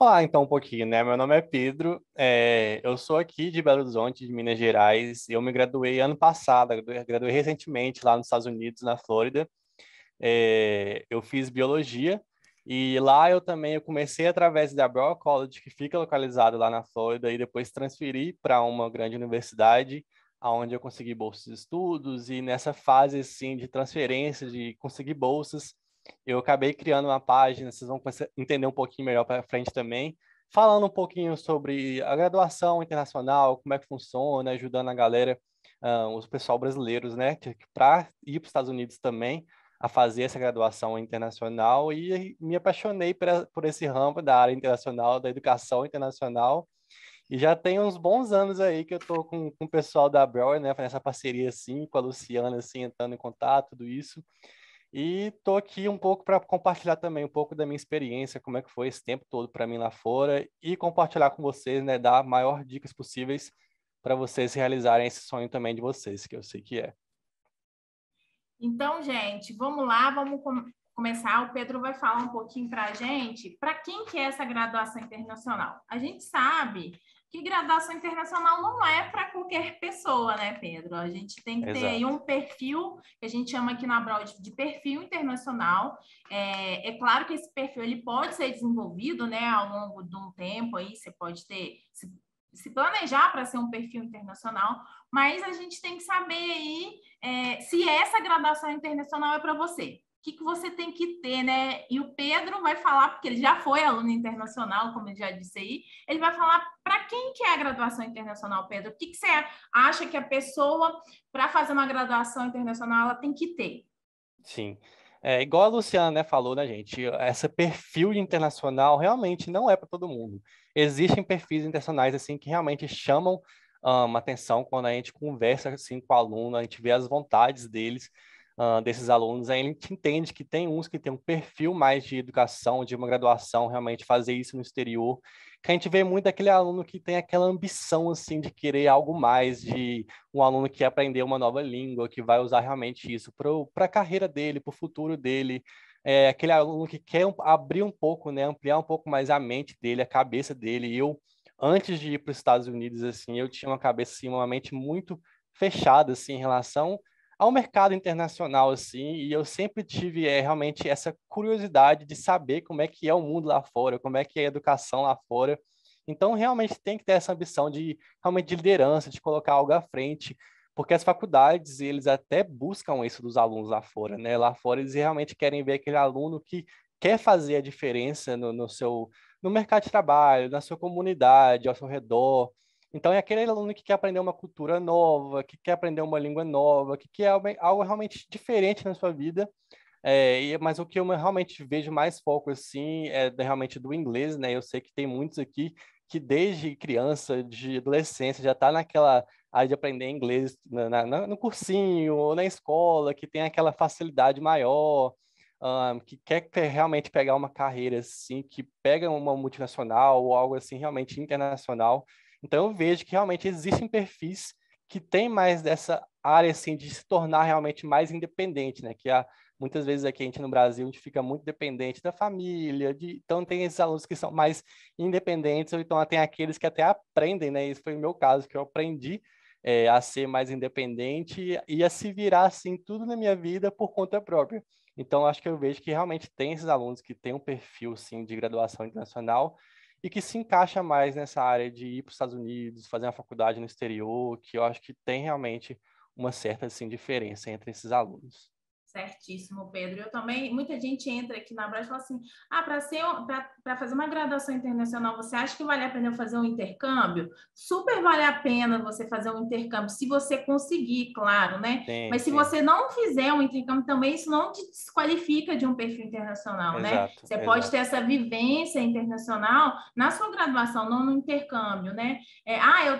falar então um pouquinho, né? Meu nome é Pedro, eu sou aqui de Belo Horizonte, de Minas Gerais. Eu me graduei ano passado, graduei recentemente lá nos Estados Unidos, na Flórida. Eu fiz biologia e lá eu comecei através da Broward College, que fica localizado lá na Flórida, e depois transferi para uma grande universidade, onde eu consegui bolsas de estudos. E nessa fase assim de transferência, de conseguir bolsas, eu acabei criando uma página. Vocês vão entender um pouquinho melhor para frente também, falando um pouquinho sobre a graduação internacional, como é que funciona, ajudando a galera, os pessoal brasileiros, né, para ir para os Estados Unidos também, a fazer essa graduação internacional. E me apaixonei por esse ramo da área internacional, da educação internacional. E já tem uns bons anos aí que eu tô com o pessoal da Broward, né, fazendo essa parceria assim, com a Luciana, assim, entrando em contato, tudo isso. E tô aqui um pouco para compartilhar também um pouco da minha experiência, como é que foi esse tempo todo para mim lá fora, e compartilhar com vocês, né, dar maior dicas possíveis para vocês realizarem esse sonho também de vocês, que eu sei que é. Então, gente, vamos lá, começar. O Pedro vai falar um pouquinho para a gente, para quem que é essa graduação internacional. A gente sabe que graduação internacional não é para qualquer pessoa, né, Pedro? A gente tem que ter aí Exato. um perfil, que a gente chama aqui na Broad de perfil internacional. É claro que esse perfil ele pode ser desenvolvido, né, ao longo de um tempo aí, você pode ter, se planejar para ser um perfil internacional, mas a gente tem que saber aí se essa graduação internacional é para você. O que você tem que ter, né? E o Pedro vai falar, porque ele já foi aluno internacional, como ele já disse aí, ele vai falar para quem que é a graduação internacional, Pedro. O que você acha que a pessoa, para fazer uma graduação internacional, ela tem que ter? Sim. Igual a Luciana, né, falou, né, gente? Esse perfil internacional realmente não é para todo mundo. Existem perfis internacionais assim que realmente chamam atenção quando a gente conversa assim com o aluno, a gente vê as vontades desses alunos. Aí a gente entende que tem uns que têm um perfil mais de educação, de uma graduação, realmente fazer isso no exterior. Que a gente vê muito aquele aluno que tem aquela ambição assim de querer algo mais, de um aluno que quer aprender uma nova língua, que vai usar realmente isso para a carreira dele, para o futuro dele. Aquele aluno que quer abrir um pouco, né, ampliar um pouco mais a mente dele, a cabeça dele. Antes de ir para os Estados Unidos, assim, eu tinha uma cabeça, assim, uma mente muito fechada, assim, em relação ao mercado internacional, assim, e eu sempre tive realmente essa curiosidade de saber como é que é o mundo lá fora, como é que é a educação lá fora. Então, realmente tem que ter essa ambição de realmente de liderança, de colocar algo à frente, porque as faculdades, eles até buscam isso dos alunos lá fora, né? Lá fora eles realmente querem ver aquele aluno que quer fazer a diferença no mercado de trabalho, na sua comunidade, ao seu redor. Então, é aquele aluno que quer aprender uma cultura nova, que quer aprender uma língua nova, que quer algo realmente diferente na sua vida. Mas o que eu realmente vejo mais foco assim realmente do inglês, né? Eu sei que tem muitos aqui que desde criança, de adolescência, já está naquela área de aprender inglês no cursinho ou na escola, que tem aquela facilidade maior, que quer realmente pegar uma carreira assim, que pega uma multinacional ou algo assim realmente internacional. Então eu vejo que realmente existem perfis que têm mais dessa área assim de se tornar realmente mais independente, né? Muitas vezes aqui a gente no Brasil a gente fica muito dependente da família, então tem esses alunos que são mais independentes, ou então tem aqueles que até aprendem, né? Isso foi o meu caso, que eu aprendi a ser mais independente e a se virar assim tudo na minha vida por conta própria. Então acho que eu vejo que realmente tem esses alunos que têm um perfil assim de graduação internacional e que se encaixa mais nessa área de ir para os Estados Unidos, fazer uma faculdade no exterior, que eu acho que tem realmente uma certa assim diferença entre esses alunos. Certíssimo, Pedro. Eu também, muita gente entra aqui na Brás e fala assim: para fazer uma graduação internacional, você acha que vale a pena eu fazer um intercâmbio? Super vale a pena você fazer um intercâmbio, se você conseguir, claro, né? Sim, Mas se sim. você não fizer um intercâmbio também, isso não te desqualifica de um perfil internacional, né? Exato, Você pode ter exato. essa vivência internacional na sua graduação, não no intercâmbio, né?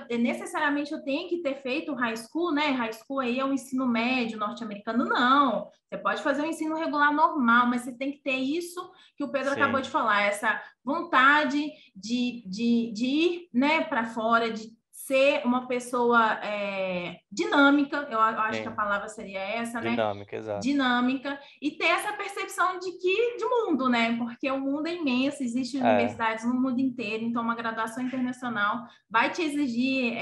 Necessariamente eu tenho que ter feito high school, né? High school aí é o ensino médio norte-americano, não. Você pode fazer um ensino regular normal, mas você tem que ter isso que o Pedro acabou Sim, de falar, essa vontade de ir, né, para fora, de ser uma pessoa dinâmica, eu acho que a Sim, palavra seria essa, né? dinâmica, exato. Dinâmica e ter essa percepção de mundo, né? Porque o mundo é imenso, existem É, universidades no mundo inteiro, então uma graduação internacional vai te exigir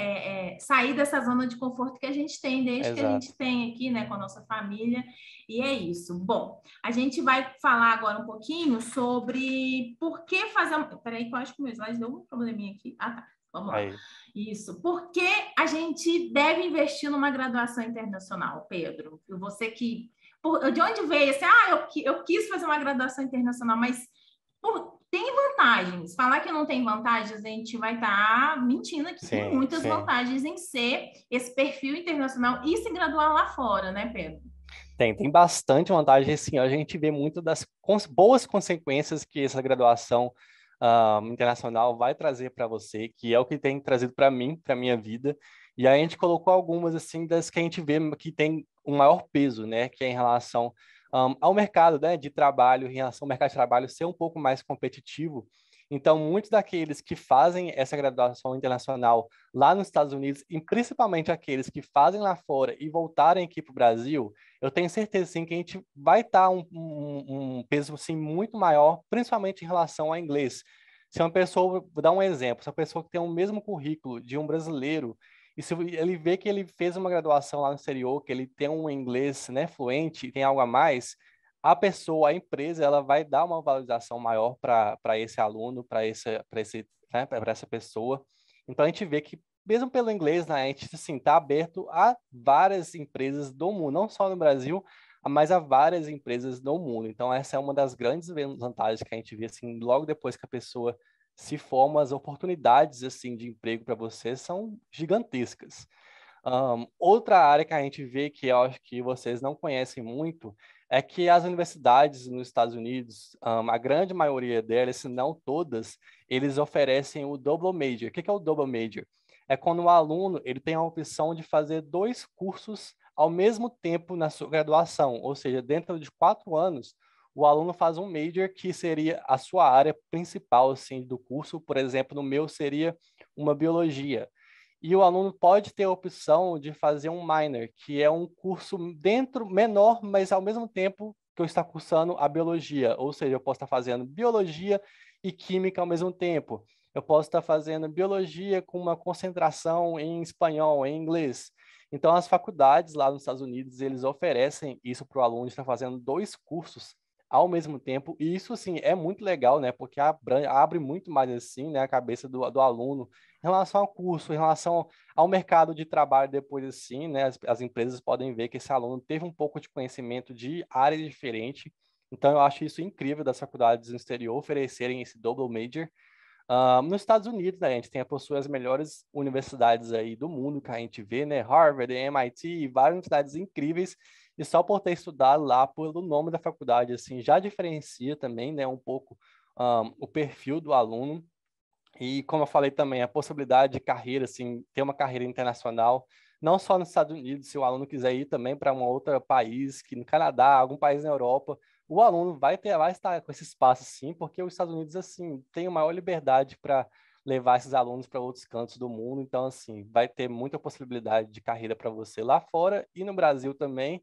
sair dessa zona de conforto que a gente tem, desde que a exato. gente tem aqui, né, com a nossa família, e é isso. Bom, a gente vai falar agora um pouquinho sobre por que fazer. Peraí, que eu acho que o meu slide deu um probleminha aqui. Ah, tá. Vamos lá. Aí. Isso. Por que a gente deve investir numa graduação internacional, Pedro? Você que. De onde veio esse? Eu quis fazer uma graduação internacional, mas tem vantagens. Falar que não tem vantagens, a gente vai estar mentindo aqui. Tem Sim, muitas sim. vantagens em ser esse perfil internacional e se graduar lá fora, né, Pedro? Tem bastante vantagem, sim. A gente vê muito das boas consequências que essa graduação internacional vai trazer para você, que é o que tem trazido para mim, para minha vida. E aí a gente colocou algumas, assim, das que a gente vê que tem um maior peso, né? Que é em relação ao mercado, né, de trabalho, em relação ao mercado de trabalho ser um pouco mais competitivo. Então, muitos daqueles que fazem essa graduação internacional lá nos Estados Unidos, e principalmente aqueles que fazem lá fora e voltarem aqui para o Brasil, eu tenho certeza sim, que a gente vai estar um peso assim, muito maior, principalmente em relação ao inglês. Se uma pessoa, vou dar um exemplo, se uma pessoa que tem o mesmo currículo de um brasileiro, e se ele vê que ele fez uma graduação lá no exterior, que ele tem um inglês, né, fluente e tem algo a mais, a pessoa, a empresa, ela vai dar uma valorização maior para esse aluno, para essa pessoa. Então a gente vê que mesmo pelo inglês, né, a gente assim está aberto a várias empresas do mundo, não só no Brasil, mas a várias empresas do mundo. Então essa é uma das grandes vantagens que a gente vê assim, logo depois que a pessoa se forma, as oportunidades assim de emprego para você são gigantescas. Outra área que a gente vê que eu acho que vocês não conhecem muito é que as universidades nos Estados Unidos, a grande maioria delas, se não todas, eles oferecem o double major. O que é o double major? É quando o aluno ele tem a opção de fazer dois cursos ao mesmo tempo na sua graduação, ou seja, dentro de 4 anos, o aluno faz um major que seria a sua área principal assim, do curso. Por exemplo, no meu seria uma biologia. E o aluno pode ter a opção de fazer um minor, que é um curso dentro menor, mas ao mesmo tempo que eu estou cursando a biologia. Ou seja, eu posso estar fazendo biologia e química ao mesmo tempo. Eu posso estar fazendo biologia com uma concentração em espanhol, em inglês. Então, as faculdades lá nos Estados Unidos, eles oferecem isso para o aluno estar fazendo dois cursos ao mesmo tempo. E isso, assim, é muito legal, né? Porque abre muito mais, assim, né, a cabeça do aluno em relação ao curso, em relação ao mercado de trabalho depois assim, né, as empresas podem ver que esse aluno teve um pouco de conhecimento de área diferente. Então, eu acho isso incrível das faculdades no exterior oferecerem esse double major. Nos Estados Unidos, né, a gente possui as melhores universidades aí do mundo que a gente vê, né, Harvard, MIT, várias universidades incríveis, e só por ter estudado lá, pelo nome da faculdade, assim, já diferencia também, né, um pouco o perfil do aluno. E como eu falei também, a possibilidade de carreira, assim, ter uma carreira internacional, não só nos Estados Unidos, se o aluno quiser ir também para um outro país, que no Canadá, algum país na Europa, o aluno vai estar com esse espaço, sim, porque os Estados Unidos, assim, tem a maior liberdade para levar esses alunos para outros cantos do mundo. Então, assim, vai ter muita possibilidade de carreira para você lá fora e no Brasil também.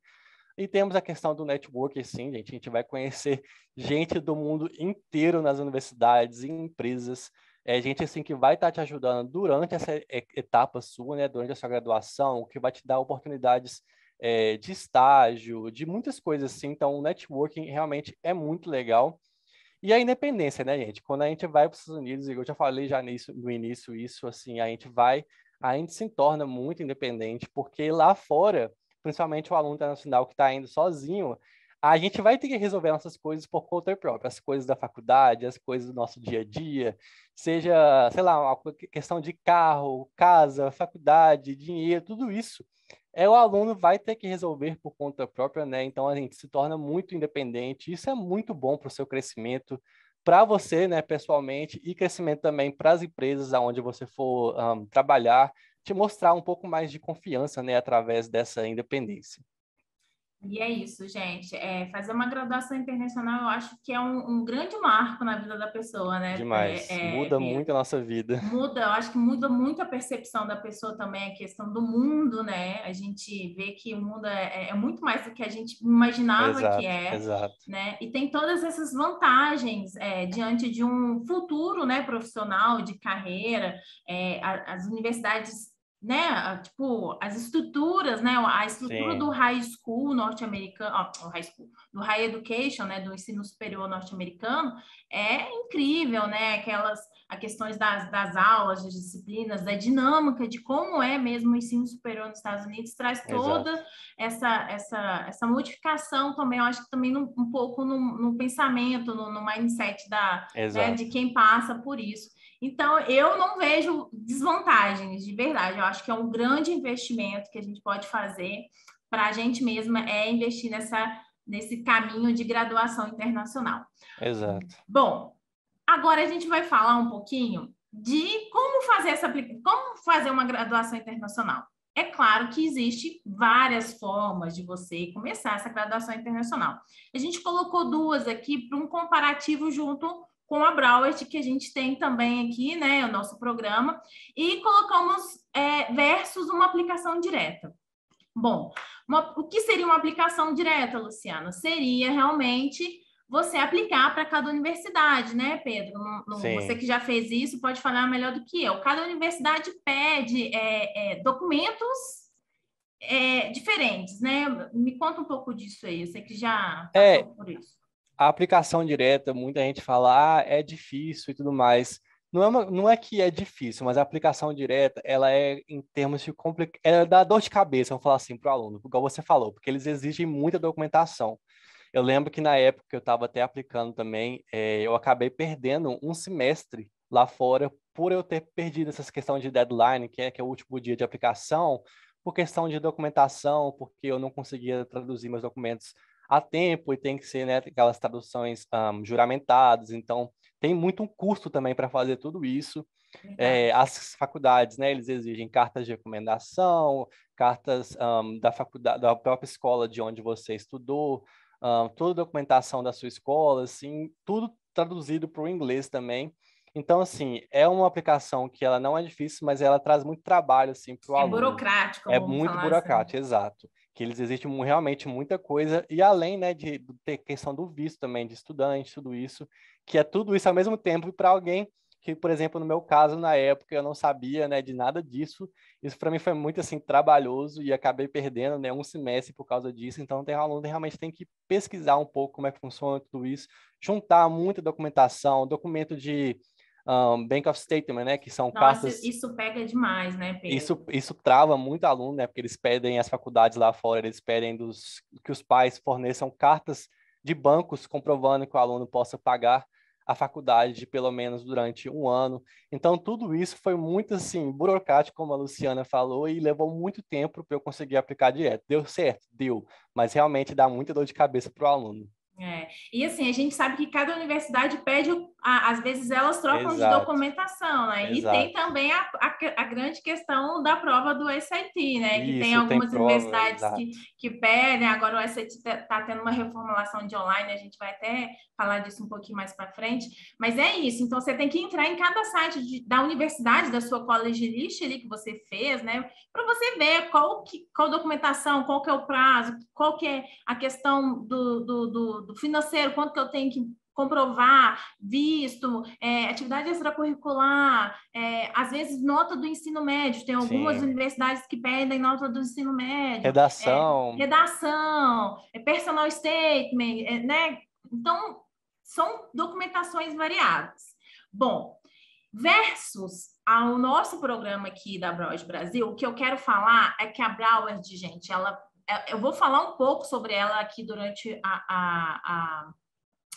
E temos a questão do network, sim, gente. A gente vai conhecer gente do mundo inteiro nas universidades e empresas. Gente assim que vai estar te ajudando durante essa etapa sua, né? Durante a sua graduação, que vai te dar oportunidades de estágio, de muitas coisas assim. Então, o networking realmente é muito legal. E a independência, né, gente? Quando a gente vai para os Estados Unidos, e eu já falei já no início isso, assim, a gente se torna muito independente, porque lá fora, principalmente o aluno internacional que está indo sozinho, a gente vai ter que resolver nossas coisas por conta própria, as coisas da faculdade, as coisas do nosso dia a dia, seja, sei lá, uma questão de carro, casa, faculdade, dinheiro, tudo isso o aluno vai ter que resolver por conta própria, né? Então a gente se torna muito independente. Isso é muito bom para o seu crescimento, para você, né, pessoalmente, e crescimento também para as empresas aonde você for trabalhar, te mostrar um pouco mais de confiança, né, através dessa independência. E é isso, gente. Fazer uma graduação internacional, eu acho que é um grande marco na vida da pessoa, né, Demais. Muda muito Pedro? a nossa vida. Muda, eu acho que muda muito a percepção da pessoa também, a questão do mundo, né? A gente vê que o mundo é muito mais do que a gente imaginava que Exato, é, exato. né? E tem todas essas vantagens diante de um futuro, né, profissional, de carreira. As universidades, né, tipo, as estruturas, né, a estrutura do Sim, high school norte-americano, ó, o high school, do high education, né, do ensino superior norte-americano, é incrível, né? As questões das aulas, das disciplinas, da dinâmica de como é mesmo o ensino superior nos Estados Unidos, traz exato, toda essa modificação também, eu acho que também um pouco no pensamento, no mindset né, de exato, quem passa por isso. Então, eu não vejo desvantagens, de verdade. Eu acho que é um grande investimento que a gente pode fazer para a gente mesma, investir nesse caminho de graduação internacional. exato. Bom, agora a gente vai falar um pouquinho de como fazer uma graduação internacional. É claro que existe várias formas de você começar essa graduação internacional. A gente colocou duas aqui para um comparativo junto com a Broward, que a gente tem também aqui, né, o nosso programa, e colocamos versus uma aplicação direta. Bom, o que seria uma aplicação direta, Luciana? Seria realmente você aplicar para cada universidade, né, Pedro? Você Sim. que já fez isso pode falar melhor do que eu. Cada universidade pede documentos diferentes, né? Me conta um pouco disso aí. Você que já É, passou por isso. a aplicação direta, muita gente fala, é difícil e tudo mais. Não é que é difícil, mas a aplicação direta, ela é em termos de ela dá dor de cabeça, vamos falar assim, para o aluno, igual você falou, porque eles exigem muita documentação. Eu lembro que na época que eu estava até aplicando também, eu acabei perdendo um semestre lá fora por eu ter perdido essa questão de deadline, que é o último dia de aplicação, por questão de documentação, porque eu não conseguia traduzir meus documentos a tempo e tem que ser, né, aquelas traduções juramentadas. Então, tem muito um custo também para fazer tudo isso. Verdade. As faculdades, né, eles exigem cartas de recomendação, cartas da faculdade, da própria escola de onde você estudou, toda a documentação da sua escola, assim, tudo traduzido para o inglês também. Então, assim, é uma aplicação que ela não é difícil, mas ela traz muito trabalho, assim, para o É aluno. burocrático, É vamos muito falar assim. burocrático, exato. Que eles exigem realmente muita coisa, e além, né, de ter questão do visto também, de estudante, tudo isso, que é tudo isso ao mesmo tempo para alguém que, por exemplo, no meu caso, na época, eu não sabia, né, de nada disso. Isso para mim foi muito, assim, trabalhoso e acabei perdendo, né, um semestre por causa disso. Então, tem aluno que realmente tem que pesquisar um pouco como é que funciona tudo isso, juntar muita documentação, documento de Bank of Statement, né, que são Nossa, cartas. isso pega demais, né, Pedro? Isso trava muito aluno, né? Porque eles pedem, as faculdades lá fora, eles pedem que os pais forneçam cartas de bancos comprovando que o aluno possa pagar a faculdade de pelo menos durante um ano. Então, tudo isso foi muito, assim, burocrático, como a Luciana falou, e levou muito tempo para eu conseguir aplicar direto. Deu certo? Deu, mas realmente dá muita dor de cabeça para o aluno. E assim, a gente sabe que cada universidade pede, às vezes elas trocam de Exato, documentação, né? E tem exato. também a grande questão da prova do SAT, né? Que tem Isso, tem algumas prova, universidades exato. que pedem, agora o SAT está tendo uma reformulação de online, a gente vai até falar disso um pouquinho mais para frente, mas é isso, então você tem que entrar em cada site da universidade, da sua college list ali que você fez, né? Para você ver qual documentação, qual que é o prazo, qual que é a questão do financeiro, quanto que eu tenho que comprovar, visto, atividade extracurricular, às vezes nota do ensino médio, tem algumas Sim. universidades que pedem nota do ensino médio, Redação, redação, personal statement, né? Então, são documentações variadas. Bom, versus ao nosso programa aqui da Broward Brasil, o que eu quero falar é que a Broward, gente, eu vou falar um pouco sobre ela aqui durante a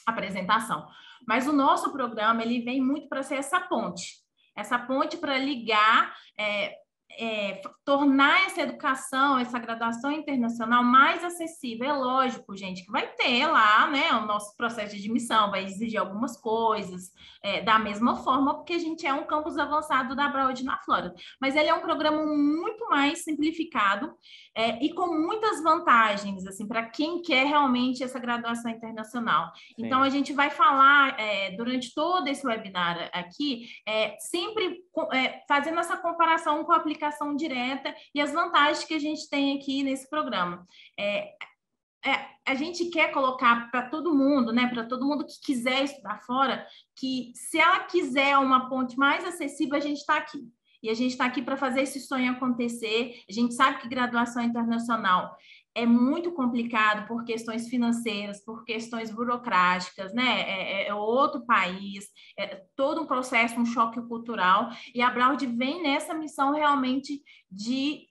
apresentação, mas o nosso programa ele vem muito para ser essa ponte para ligar tornar essa educação, essa graduação internacional mais acessível. É lógico, gente, que vai ter lá, né, o nosso processo de admissão, vai exigir algumas coisas, da mesma forma, porque a gente é um campus avançado da Broward na Flórida. Mas ele é um programa muito mais simplificado e com muitas vantagens, assim, para quem quer realmente essa graduação internacional. Sim. Então, a gente vai falar, durante todo esse webinar aqui, sempre fazendo essa comparação com a aplicação direta e as vantagens que a gente tem aqui nesse programa. A gente quer colocar para todo mundo, né, para todo mundo que quiser estudar fora, que se ela quiser uma ponte mais acessível, a gente está aqui. E a gente está aqui para fazer esse sonho acontecer. A gente sabe que graduação internacional é muito complicado por questões financeiras, por questões burocráticas, né? É outro país, é todo um processo, um choque cultural. E a Broward vem nessa missão realmente de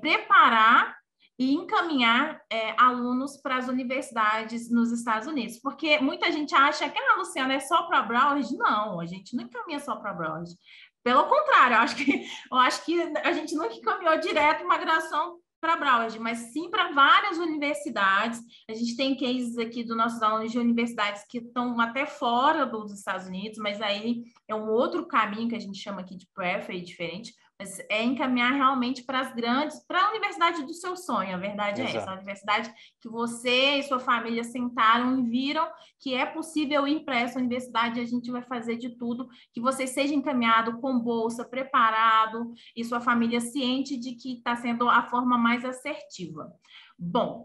preparar e encaminhar alunos para as universidades nos Estados Unidos. Porque muita gente acha que, Luciana, é só para a Broward. Não, a gente não encaminha só para a Broward. Pelo contrário, eu acho que a gente nunca encaminhou direto uma graduação para a Broward, mas sim para várias universidades. A gente tem cases aqui dos nossos alunos de universidades que estão até fora dos Estados Unidos, mas aí é um outro caminho que a gente chama aqui de pathway diferente, mas é encaminhar realmente para as grandes, para a universidade do seu sonho, a verdade é essa, a universidade que você e sua família sentaram e viram que é possível ir para essa universidade, a gente vai fazer de tudo que você seja encaminhado com bolsa, preparado, e sua família ciente de que está sendo a forma mais assertiva. Bom,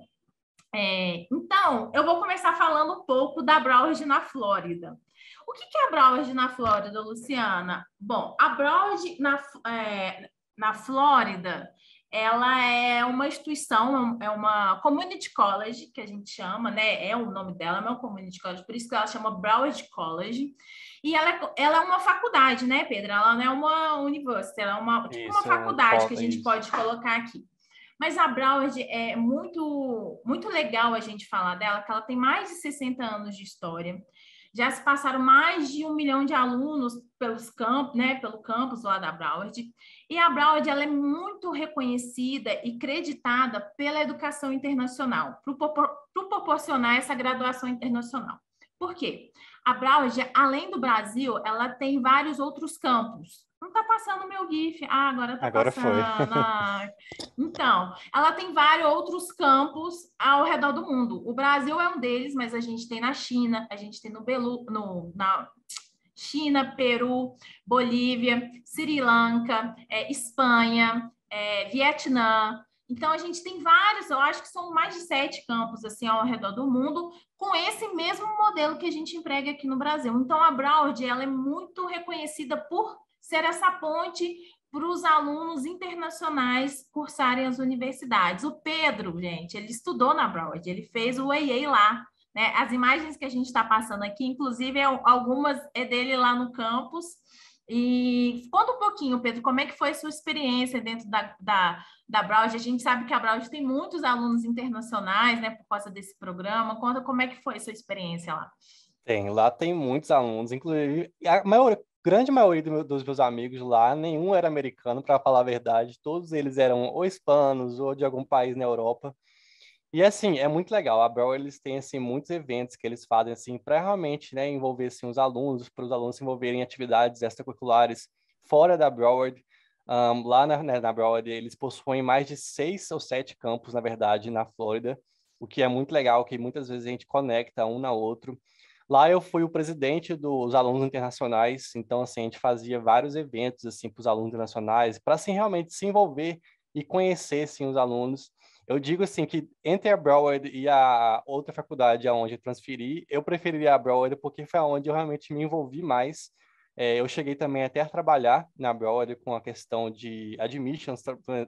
então, eu vou começar falando um pouco da Broward na Flórida. O que é a Broward na Flórida, Luciana? Bom, a Broward na Flórida, ela é uma instituição, é uma community college, que a gente chama, né? É o nome dela, é uma community college, por isso que ela chama Broward College. E ela é uma faculdade, né, Pedro? Ela não é uma university, ela é uma faculdade que a gente pode colocar aqui. Mas a Broward é muito, muito legal a gente falar dela, que ela tem mais de 60 anos de história. Já se passaram mais de 1 milhão de alunos pelos campos, né, pelo campus lá da Broward. E a Broward ela é muito reconhecida e creditada pela educação internacional, para proporcionar essa graduação internacional. Por quê? A Broward, além do Brasil, ela tem vários outros campos. Não está passando o meu GIF. Agora está passando. Então, ela tem vários outros campos ao redor do mundo. O Brasil é um deles, mas a gente tem na China, a gente tem na China, Peru, Bolívia, Sri Lanka, Espanha, Vietnã. Então, a gente tem vários, eu acho que são mais de 7 campos assim ao redor do mundo, com esse mesmo modelo que a gente emprega aqui no Brasil. Então, a Broward, ela é muito reconhecida por ser essa ponte para os alunos internacionais cursarem as universidades. O Pedro, gente, ele estudou na Broward, ele fez o EA lá, né? As imagens que a gente está passando aqui, inclusive, algumas é dele lá no campus. E conta um pouquinho, Pedro, como é que foi a sua experiência dentro da Broward? A gente sabe que a Broward tem muitos alunos internacionais, né, por causa desse programa. Conta como é que foi a sua experiência lá. Lá tem muitos alunos, inclusive grande maioria dos meus amigos lá, nenhum era americano, para falar a verdade. Todos eles eram ou hispanos ou de algum país na Europa. E assim, é muito legal. A Broward, eles têm assim muitos eventos que eles fazem assim para realmente, né, envolver assim os alunos, para os alunos se envolverem em atividades extracurriculares fora da Broward. Lá na Broward, eles possuem mais de 6 ou 7 campos, na verdade, na Flórida, o que é muito legal, que muitas vezes a gente conecta um na outro. Lá eu fui o presidente dos alunos internacionais, então assim, a gente fazia vários eventos assim para os alunos internacionais, para assim realmente se envolver e conhecer assim os alunos. Eu digo assim que entre a Broward e a outra faculdade aonde eu transferi, eu preferiria a Broward porque foi onde eu realmente me envolvi mais. Eu cheguei também até a trabalhar na Broward com a questão de admissions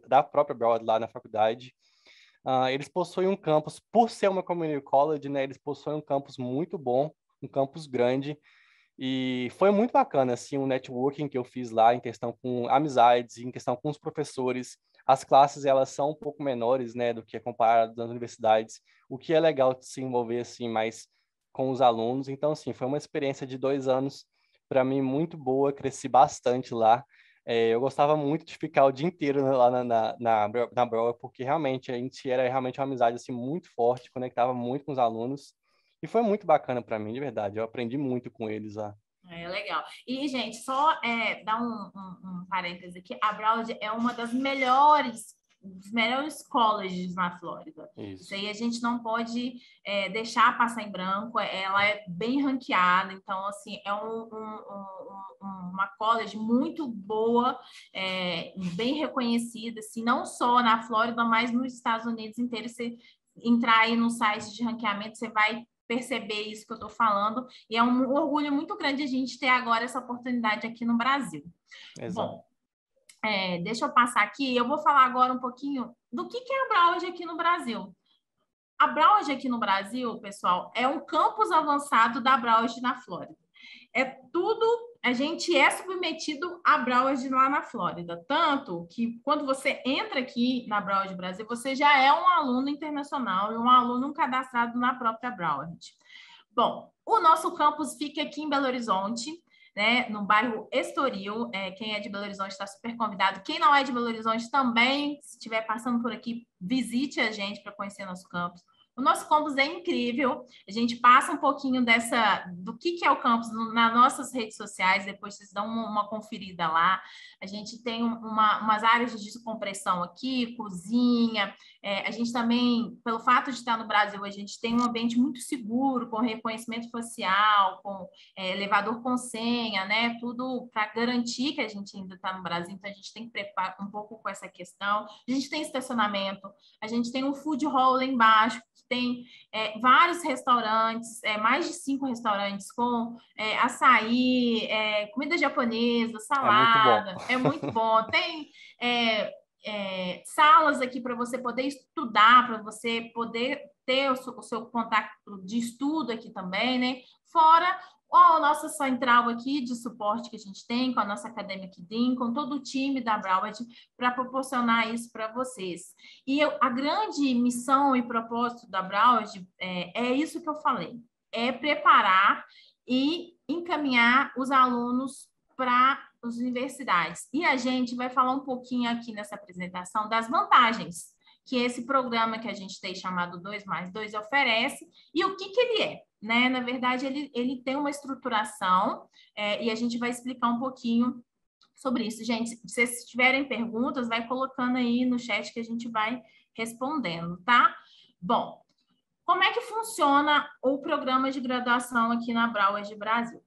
da própria Broward lá na faculdade. Eles possuem um campus, por ser uma community college, né, eles possuem um campus muito bom, um campus grande, e foi muito bacana, assim, o networking que eu fiz lá em questão com amizades, em questão com os professores. As classes, elas são um pouco menores, né, do que é comparado das universidades, o que é legal de se envolver, assim, mais com os alunos. Então, assim, foi uma experiência de 2 anos, para mim, muito boa, cresci bastante lá. Eu gostava muito de ficar o dia inteiro lá na Broward, porque realmente a gente era realmente uma amizade assim, muito forte, conectava muito com os alunos. E foi muito bacana para mim, de verdade. Eu aprendi muito com eles lá. É legal. E, gente, só dar um parêntese aqui. A Broward é uma das melhores colleges na Flórida. Isso aí a gente não pode deixar passar em branco. Ela é bem ranqueada. Então, assim, é uma college muito boa, bem reconhecida, assim, não só na Flórida, mas nos Estados Unidos inteiro. Você entrar aí no site de ranqueamento, você vai perceber isso que eu estou falando, e é um orgulho muito grande a gente ter agora essa oportunidade aqui no Brasil. Exato. Bom, deixa eu passar aqui, eu vou falar agora um pouquinho do que é a Broward aqui no Brasil. A Broward aqui no Brasil, pessoal, é um campus avançado da Broward na Flórida. A gente é submetido a Broward lá na Flórida, tanto que quando você entra aqui na Broward Brasil, você já é um aluno internacional e um aluno cadastrado na própria Broward. Bom, o nosso campus fica aqui em Belo Horizonte, né, no bairro Estoril. Quem é de Belo Horizonte está super convidado. Quem não é de Belo Horizonte também, se estiver passando por aqui, visite a gente para conhecer nosso campus. O nosso campus é incrível. A gente passa um pouquinho do que é o campus nas nossas redes sociais, depois vocês dão uma conferida lá. A gente tem umas áreas de descompressão aqui, cozinha. A gente também, pelo fato de estar no Brasil, a gente tem um ambiente muito seguro, com reconhecimento facial, com elevador com senha, né? Tudo para garantir que a gente ainda está no Brasil. Então, a gente tem que preparar um pouco com essa questão. A gente tem estacionamento, a gente tem um food hall lá embaixo, tem vários restaurantes, mais de 5 restaurantes com açaí, comida japonesa, salada. É muito bom. Tem salas aqui para você poder estudar, para você poder ter o seu contato de estudo aqui também, né? Fora a nossa central aqui de suporte que a gente tem, com a nossa Academic Dean, com todo o time da Broward, para proporcionar isso para vocês. E a grande missão e propósito da Broward é isso que eu falei, é preparar e encaminhar os alunos para as universidades. E a gente vai falar um pouquinho aqui nessa apresentação das vantagens que esse programa que a gente tem chamado 2+2 oferece e o que ele é. Né? Na verdade, ele tem uma estruturação e a gente vai explicar um pouquinho sobre isso. Gente, se vocês tiverem perguntas, vai colocando aí no chat que a gente vai respondendo, tá? Bom, como é que funciona o programa de graduação aqui na Broward Brasil?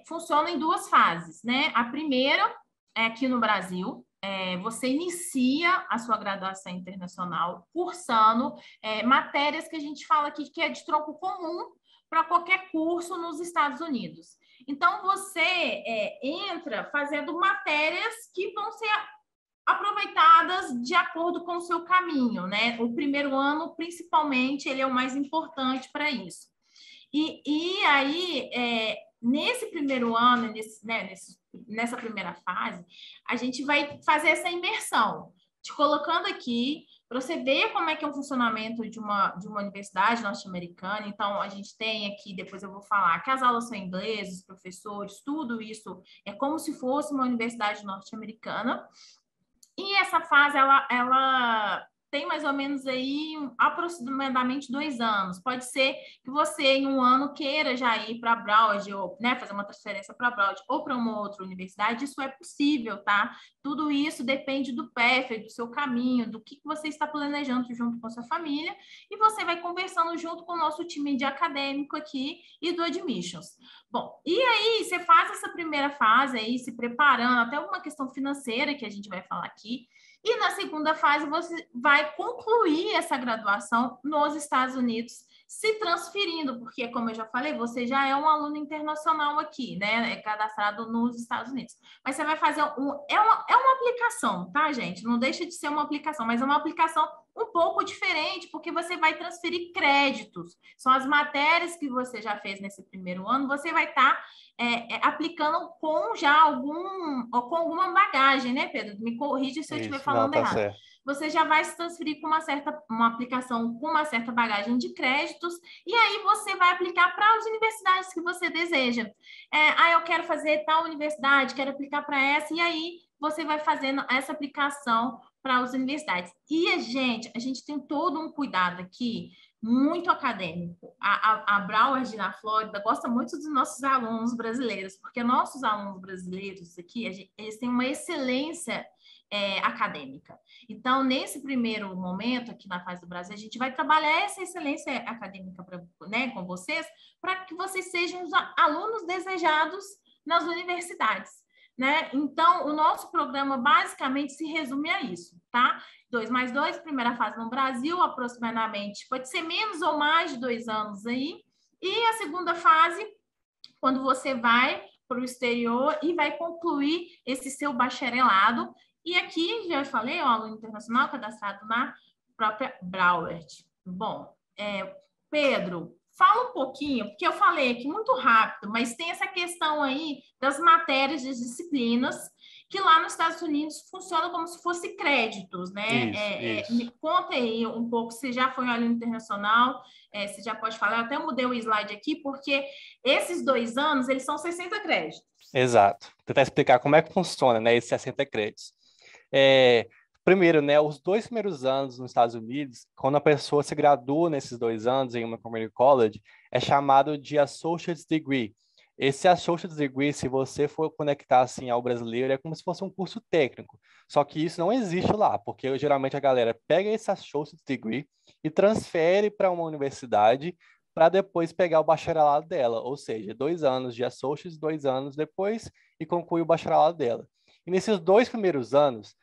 Funciona em 2 fases, né? A primeira é aqui no Brasil. Você inicia a sua graduação internacional cursando matérias que a gente fala aqui que é de tronco comum para qualquer curso nos Estados Unidos. Então, você entra fazendo matérias que vão ser aproveitadas de acordo com o seu caminho, né? O primeiro ano, principalmente, ele é o mais importante para isso. E aí, nesse primeiro ano, nessa primeira fase, a gente vai fazer essa imersão, te colocando aqui para você ver como é que é o funcionamento de uma universidade norte-americana. Então, a gente tem aqui, depois eu vou falar, que as aulas são em inglês, os professores, tudo isso é como se fosse uma universidade norte-americana. E essa fase, ela tem mais ou menos aí aproximadamente 2 anos. Pode ser que você, em um ano, queira já ir para a Broward, ou fazer uma transferência para a Broward ou para uma outra universidade. Isso é possível, tá? Tudo isso depende do path, do seu caminho, do que você está planejando junto com a sua família, e você vai conversando junto com o nosso time de acadêmico aqui e do Admissions. Bom, e aí você faz essa primeira fase aí, se preparando, até uma questão financeira que a gente vai falar aqui, e na segunda fase você vai concluir essa graduação nos Estados Unidos, se transferindo, porque, como eu já falei, você já é um aluno internacional aqui, né? É cadastrado nos Estados Unidos. Mas você vai fazer uma aplicação, tá, gente? Não deixa de ser uma aplicação, mas é uma aplicação um pouco diferente, porque você vai transferir créditos. São as matérias que você já fez nesse primeiro ano, você vai estar aplicando com já com alguma bagagem, né, Pedro? Me corrija se eu estiver Isso, não, falando tá errado. certo. Você já vai se transferir com uma aplicação com uma certa bagagem de créditos, e aí você vai aplicar para as universidades que você deseja. Eu quero fazer tal universidade, quero aplicar para essa, e aí você vai fazendo essa aplicação para as universidades. E, a gente tem todo um cuidado aqui, muito acadêmico. A Broward, na Flórida, gosta muito dos nossos alunos brasileiros, porque nossos alunos brasileiros aqui, eles têm uma excelência acadêmica. Então, nesse primeiro momento, aqui na Faz do Brasil, a gente vai trabalhar essa excelência acadêmica né, com vocês, para que vocês sejam os alunos desejados nas universidades. Né? Então, o nosso programa basicamente se resume a isso, tá? 2+2, primeira fase no Brasil, aproximadamente, pode ser menos ou mais de 2 anos aí, e a segunda fase, quando você vai para o exterior e vai concluir esse seu bacharelado, e aqui, já falei, o aluno internacional cadastrado na própria Broward. Bom, Pedro, fala um pouquinho, porque eu falei aqui muito rápido, mas tem essa questão aí das matérias de disciplinas, que lá nos Estados Unidos funciona como se fosse créditos, né? Isso. Me conta aí um pouco, se já foi um aluno internacional, você já pode falar, eu até mudei o slide aqui, porque esses 2 anos, eles são 60 créditos. Exato. Vou tentar explicar como é que funciona, né, esses 60 créditos. Primeiro, né, os 2 primeiros anos nos Estados Unidos, quando a pessoa se gradua nesses 2 anos em uma community college, é chamado de Associate's Degree. Esse Associate's Degree, se você for conectar assim ao brasileiro, é como se fosse um curso técnico. Só que isso não existe lá, porque geralmente a galera pega esse Associate's Degree e transfere para uma universidade para depois pegar o bacharelado dela, ou seja, 2 anos de Associates, 2 anos depois e conclui o bacharelado dela. E nesses 2 primeiros anos,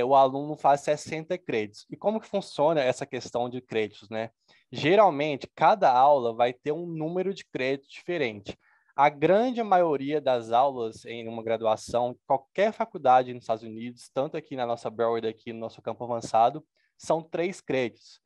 o aluno faz 60 créditos. E como que funciona essa questão de créditos, né? Geralmente, cada aula vai ter um número de créditos diferente. A grande maioria das aulas em uma graduação, qualquer faculdade nos Estados Unidos, tanto aqui na nossa Broward, aqui no nosso campo avançado, são 3 créditos.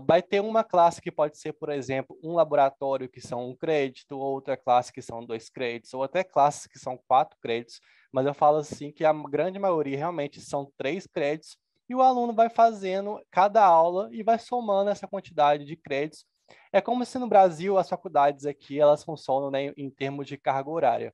Vai ter uma classe que pode ser, por exemplo, um laboratório que são 1 crédito, outra classe que são 2 créditos, ou até classes que são 4 créditos, mas eu falo assim que a grande maioria realmente são 3 créditos, e o aluno vai fazendo cada aula e vai somando essa quantidade de créditos. É como se no Brasil as faculdades aqui, elas funcionam, né, em termos de carga horária.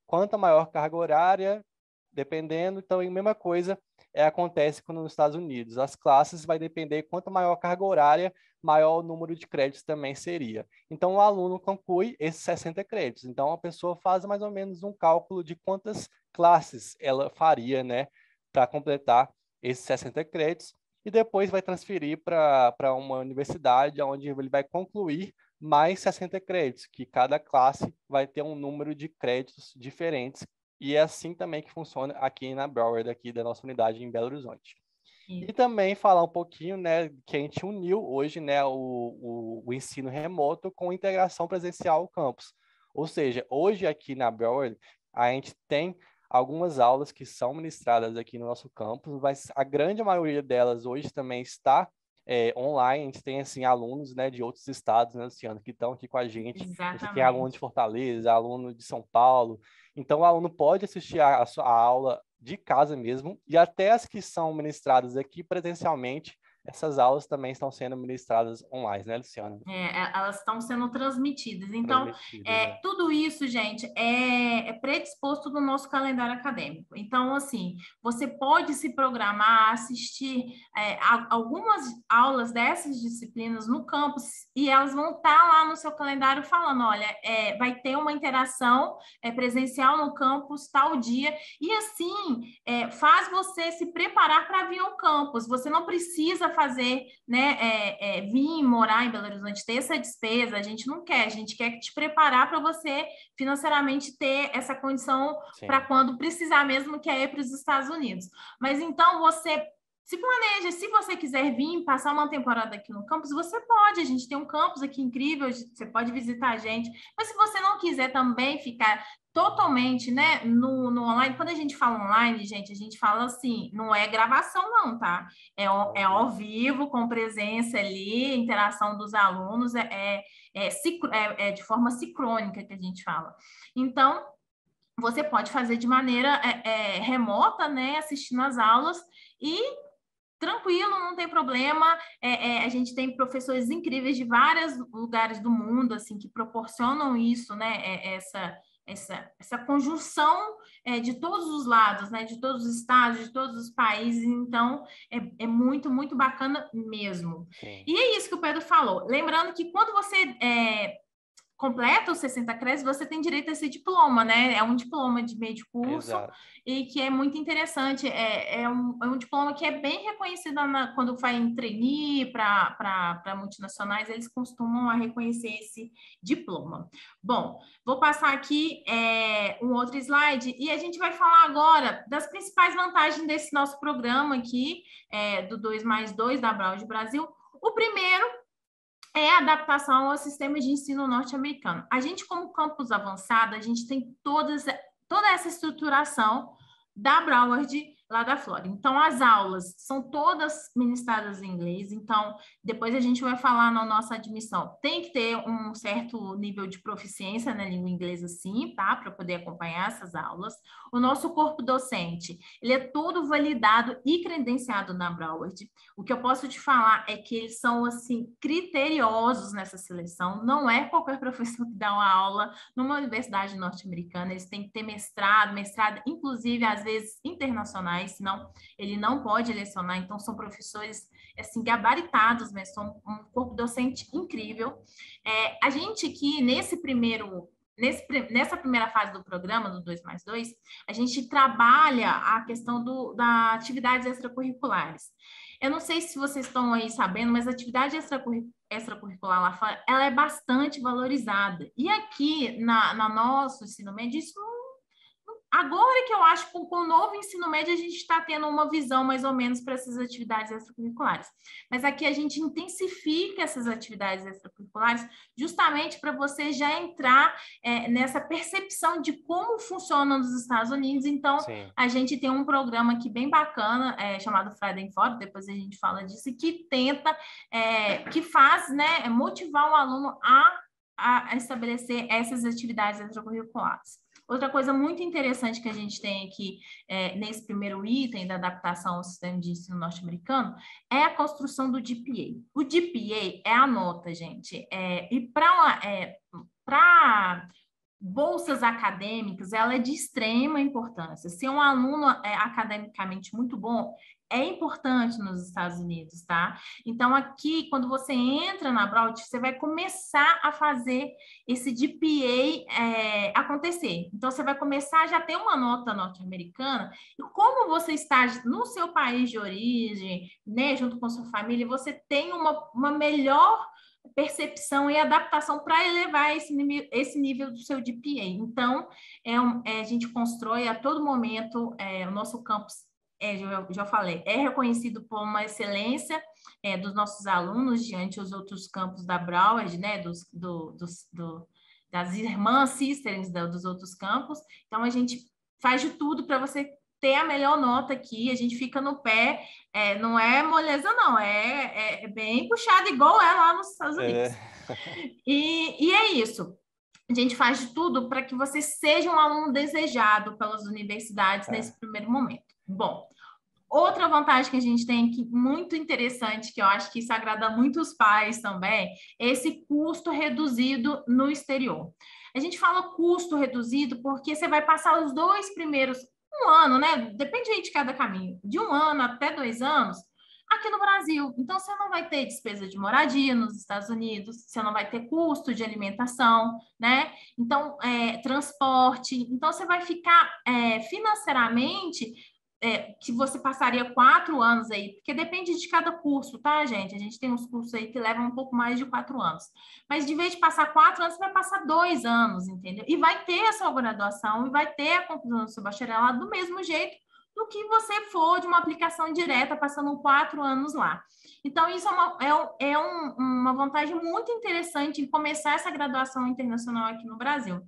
Quanto maior carga horária, dependendo, então, a mesma coisa acontece nos Estados Unidos. As classes vai depender, quanto maior a carga horária, maior o número de créditos também seria. Então, o aluno conclui esses 60 créditos. Então, a pessoa faz mais ou menos um cálculo de quantas classes ela faria, né, para completar esses 60 créditos, e depois vai transferir para uma universidade, onde ele vai concluir mais 60 créditos, que cada classe vai ter um número de créditos diferentes. E é assim também que funciona aqui na Broward, aqui da nossa unidade em Belo Horizonte. E também falar um pouquinho, né, que a gente uniu hoje, né, o ensino remoto com integração presencial ao campus. Ou seja, hoje aqui na Broward, a gente tem algumas aulas que são ministradas aqui no nosso campus, mas a grande maioria delas hoje também está online. A gente tem assim alunos, né, de outros estados, né, Luciano, que estão aqui com a gente. Exatamente. A gente tem aluno de Fortaleza, aluno de São Paulo. Então, o aluno pode assistir a aula de casa mesmo, e até as que são ministradas aqui presencialmente, essas aulas também estão sendo ministradas online, né, Luciana? Elas estão sendo transmitidas. Então, né? tudo isso, gente, é predisposto no nosso calendário acadêmico. Então, assim, você pode se programar, assistir algumas aulas dessas disciplinas no campus, e elas vão estar lá no seu calendário falando, olha, vai ter uma interação presencial no campus tal dia, e assim, faz você se preparar para vir ao campus. Você não precisa fazer, né, vir morar em Belo Horizonte, ter essa despesa, a gente não quer, a gente quer te preparar para você financeiramente ter essa condição para quando precisar mesmo, que é ir para os Estados Unidos. Mas então você se planeja, se você quiser vir passar uma temporada aqui no campus, você pode, a gente tem um campus aqui incrível, você pode visitar a gente, mas se você não quiser também ficar totalmente, né, no online. Quando a gente fala online, gente, a gente fala assim, não é gravação não, tá? É ao vivo, com presença ali, interação dos alunos, é de forma sincrônica que a gente fala. Então, você pode fazer de maneira remota, né, assistindo as aulas e tranquilo, não tem problema. A gente tem professores incríveis de vários lugares do mundo, assim, que proporcionam isso, né? Essa conjunção de todos os lados, né? De todos os estados, de todos os países. Então, é muito, muito bacana mesmo. Sim. E é isso que o Pedro falou. Lembrando que quando você completa os 60 créditos, você tem direito a esse diploma, né? É um diploma de meio de curso. Exato. E que é muito interessante. É um diploma que é bem reconhecido quando vai em trainee para multinacionais, eles costumam reconhecer esse diploma. Bom, vou passar aqui um outro slide e a gente vai falar agora das principais vantagens desse nosso programa aqui, do 2+2 da Abraud Brasil. O primeiro é a adaptação ao sistema de ensino norte-americano. A gente, como campus avançado, a gente tem toda essa estruturação da Broward lá da Flórida. Então, as aulas são todas ministradas em inglês. Então, depois a gente vai falar na nossa admissão. Tem que ter um certo nível de proficiência na língua inglesa, sim, tá? Para poder acompanhar essas aulas. O nosso corpo docente, ele é todo validado e credenciado na Broward. O que eu posso te falar é que eles são, assim, criteriosos nessa seleção. Não é qualquer professor que dá uma aula numa universidade norte-americana. Eles têm que ter mestrado, inclusive, às vezes, internacionais, senão ele não pode lecionar. Então, são professores, assim, gabaritados, mas são um corpo docente incrível. A gente aqui, nessa primeira fase do programa, do 2+2, a gente trabalha a questão das atividades extracurriculares. Eu não sei se vocês estão aí sabendo, mas a atividade extracurricular lá fora, ela é bastante valorizada. E aqui, na nosso ensino médio, isso agora que eu acho que com o novo ensino médio a gente está tendo uma visão mais ou menos para essas atividades extracurriculares. Mas aqui a gente intensifica essas atividades extracurriculares justamente para você já entrar nessa percepção de como funciona nos Estados Unidos. Então, sim, a gente tem um programa aqui bem bacana, chamado Friday for, depois a gente fala disso, que tenta, que faz, né, motivar o aluno a estabelecer essas atividades extracurriculares. Outra coisa muito interessante que a gente tem aqui nesse primeiro item da adaptação ao sistema de ensino norte-americano é a construção do GPA. O GPA é a nota, gente. E para bolsas acadêmicas, ela é de extrema importância. Ser um aluno academicamente muito bom é importante nos Estados Unidos, tá? Então, aqui, quando você entra na Broad, você vai começar a fazer esse GPA acontecer. Então, você vai começar a já ter uma nota norte-americana, e como você está no seu país de origem, né, junto com sua família, você tem uma melhor percepção e adaptação para elevar esse nível do seu GPA. Então, a gente constrói a todo momento, o nosso campus, já falei, é reconhecido por uma excelência dos nossos alunos diante dos outros campos da Broward, né, das irmãs sisters dos outros campos. Então, a gente faz de tudo para você ter a melhor nota aqui, a gente fica no pé, não é moleza não, é bem puxado, igual é lá nos Estados Unidos. E é isso. A gente faz de tudo para que você seja um aluno desejado pelas universidades nesse primeiro momento. Bom, outra vantagem que a gente tem aqui, muito interessante, que eu acho que isso agrada muito os pais também, é esse custo reduzido no exterior. A gente fala custo reduzido porque você vai passar os 2 primeiros, um ano, né? Depende de cada caminho, de 1 ano até 2 anos, aqui no Brasil. Então, você não vai ter despesa de moradia nos Estados Unidos, você não vai ter custo de alimentação, né? Então, transporte. Então, você vai ficar financeiramente que você passaria 4 anos aí, porque depende de cada curso, tá, gente? A gente tem uns cursos aí que levam um pouco mais de 4 anos. Mas, de vez de passar 4 anos, você vai passar 2 anos, entendeu? E vai ter a sua graduação, e vai ter a conclusão do seu bacharelado do mesmo jeito do que você for de uma aplicação direta, passando 4 anos lá. Então, isso é uma vantagem muito interessante em começar essa graduação internacional aqui no Brasil.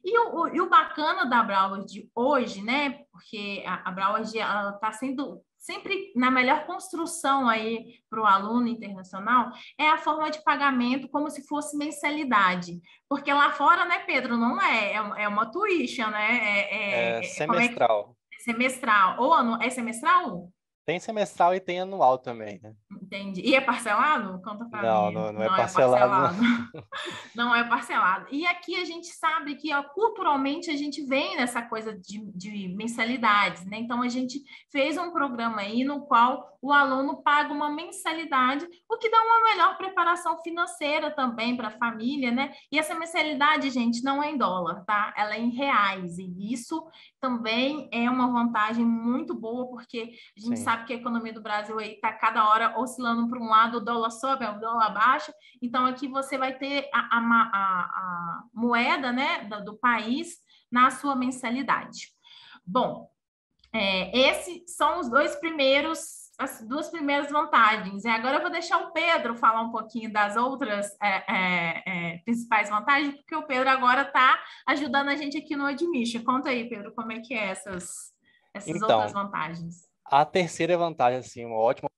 E o bacana da Broward hoje, né? Porque a Broward está sendo sempre na melhor construção aí para o aluno internacional, é a forma de pagamento como se fosse mensalidade. Porque lá fora, né, Pedro, não é uma tuition, né? É Como é que semestral. é semestral? Ou é semestral? Tem semestral e tem anual também, né? Entendi. E é parcelado? Conta para Não, mim. não, não é Não é parcelado, não. parcelado. Não é parcelado. E aqui a gente sabe que, ó, culturalmente, a gente vem nessa coisa de mensalidades, né? Então, a gente fez um programa aí no qual o aluno paga uma mensalidade, o que dá uma melhor preparação financeira também para a família, né? E essa mensalidade, gente, não é em dólar, tá? Ela é em reais. E isso também é uma vantagem muito boa, porque a gente Sim, sabe que a economia do Brasil aí está cada hora oscilando para um lado, o dólar sobe, o dólar baixa. Então, aqui você vai ter a moeda, né, do país na sua mensalidade. Bom, esses são os dois primeiros, as duas primeiras vantagens. E agora eu vou deixar o Pedro falar um pouquinho das outras principais vantagens, porque o Pedro agora está ajudando a gente aqui no Admission. Conta aí, Pedro, como é que é essas outras então, vantagens. a terceira vantagem, assim, uma ótima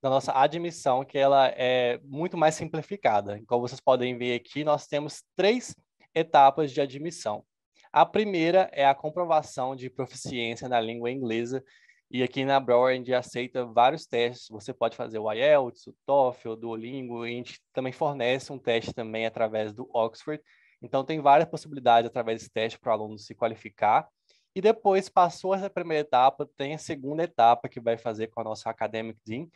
da nossa admissão, que ela é muito mais simplificada. Como vocês podem ver aqui, nós temos 3 etapas de admissão. A primeira é a comprovação de proficiência na língua inglesa, e aqui na Broward a gente aceita vários testes. Você pode fazer o IELTS, o TOEFL, o Duolingo, e a gente também fornece um teste também através do Oxford. Então, tem várias possibilidades através desse teste para o aluno se qualificar. E depois, passou essa primeira etapa, tem a segunda etapa que vai fazer com a nossa Academic Dean,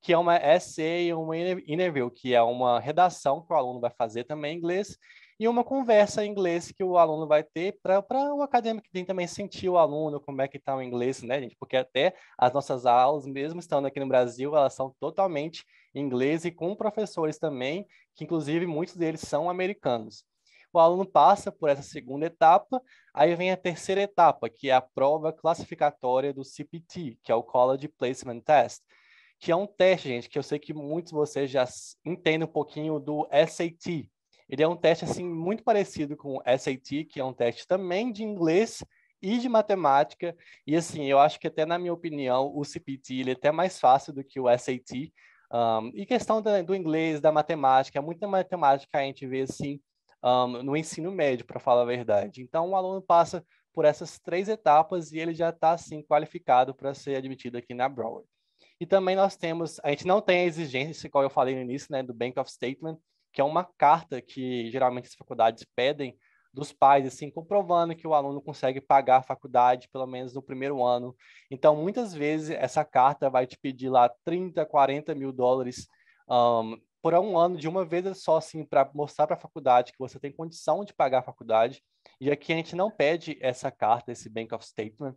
que é uma essay e uma interview, que é uma redação que o aluno vai fazer também em inglês, e uma conversa em inglês que o aluno vai ter para o acadêmico também sentir o aluno, como é que está o inglês, né, gente? Porque até as nossas aulas, mesmo estando aqui no Brasil, elas são totalmente em inglês e com professores também, que inclusive muitos deles são americanos. O aluno passa por essa segunda etapa, aí vem a terceira etapa, que é a prova classificatória do CPT, que é o College Placement Test, que é um teste, gente, que eu sei que muitos de vocês já entendem um pouquinho do SAT. Ele é um teste assim muito parecido com o SAT, que é um teste também de inglês e de matemática. E assim, eu acho que até na minha opinião, o CPT ele é até mais fácil do que o SAT. E questão do inglês, da matemática, muita matemática a gente vê assim no ensino médio, para falar a verdade. Então, o aluno passa por essas 3 etapas e ele já está assim qualificado para ser admitido aqui na Broward. E também nós temos, a gente não tem a exigência, como eu falei no início, né, do Bank of Statement, que é uma carta que geralmente as faculdades pedem dos pais, assim, comprovando que o aluno consegue pagar a faculdade pelo menos no primeiro ano. Então, muitas vezes, essa carta vai te pedir lá 30, 40 mil dólares por um ano, de uma vez só, assim, para mostrar para a faculdade que você tem condição de pagar a faculdade. E aqui a gente não pede essa carta, esse Bank of Statement.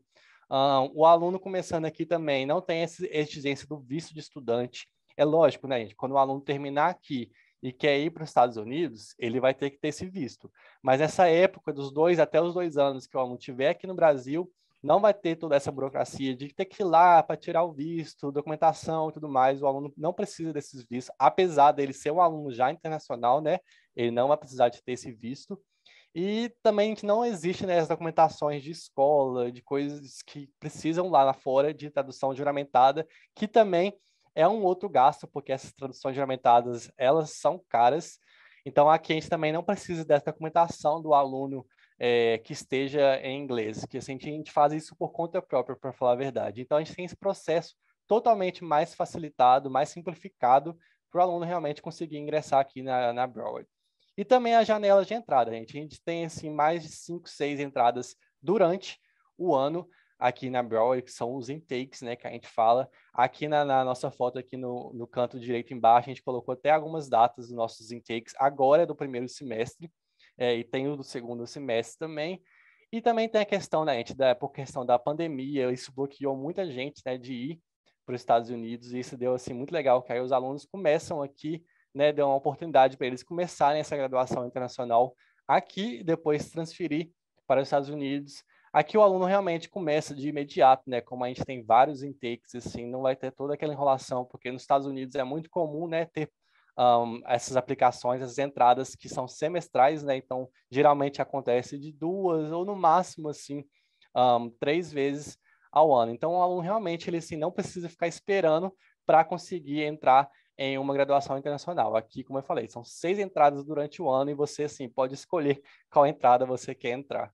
O aluno começando aqui também não tem essa exigência do visto de estudante. É lógico, né, gente? Quando o aluno terminar aqui e quer ir para os Estados Unidos, ele vai ter que ter esse visto. Mas nessa época, dos 2 até os 2 anos que o aluno estiver aqui no Brasil, não vai ter toda essa burocracia de ter que ir lá para tirar o visto, documentação e tudo mais. O aluno não precisa desses vistos, apesar dele ser um aluno já internacional, né? Ele não vai precisar de ter esse visto. E também não existe, né, as documentações de escola, de coisas que precisam lá fora de tradução juramentada, que também é um outro gasto, porque essas traduções juramentadas, elas são caras. Então, aqui a gente também não precisa dessa documentação do aluno que esteja em inglês, que assim, a gente faz isso por conta própria, para falar a verdade. Então, a gente tem esse processo totalmente mais facilitado, mais simplificado, para o aluno realmente conseguir ingressar aqui na Broward. E também a janela de entrada, gente. A gente tem assim, mais de 5, 6 entradas durante o ano aqui na Broward, que são os intakes, né, que a gente fala. Aqui na nossa foto, aqui no canto direito embaixo, a gente colocou até algumas datas dos nossos intakes. Agora é do primeiro semestre, e tem o do segundo semestre também. E também tem a questão, né, gente, por questão da pandemia, isso bloqueou muita gente, né, de ir para os Estados Unidos, e isso deu, assim, muito legal, que aí os alunos começam aqui, né, deu uma oportunidade para eles começarem essa graduação internacional aqui e depois transferir para os Estados Unidos. Aqui o aluno realmente começa de imediato, né? Como a gente tem vários intakes, assim, não vai ter toda aquela enrolação, porque nos Estados Unidos é muito comum, né, ter essas aplicações, essas entradas que são semestrais, né? Então, geralmente acontece de 2 ou no máximo, assim, 3 vezes ao ano. Então, o aluno realmente ele assim, não precisa ficar esperando para conseguir entrar em uma graduação internacional. Aqui, como eu falei, são 6 entradas durante o ano e você assim, pode escolher qual entrada você quer entrar.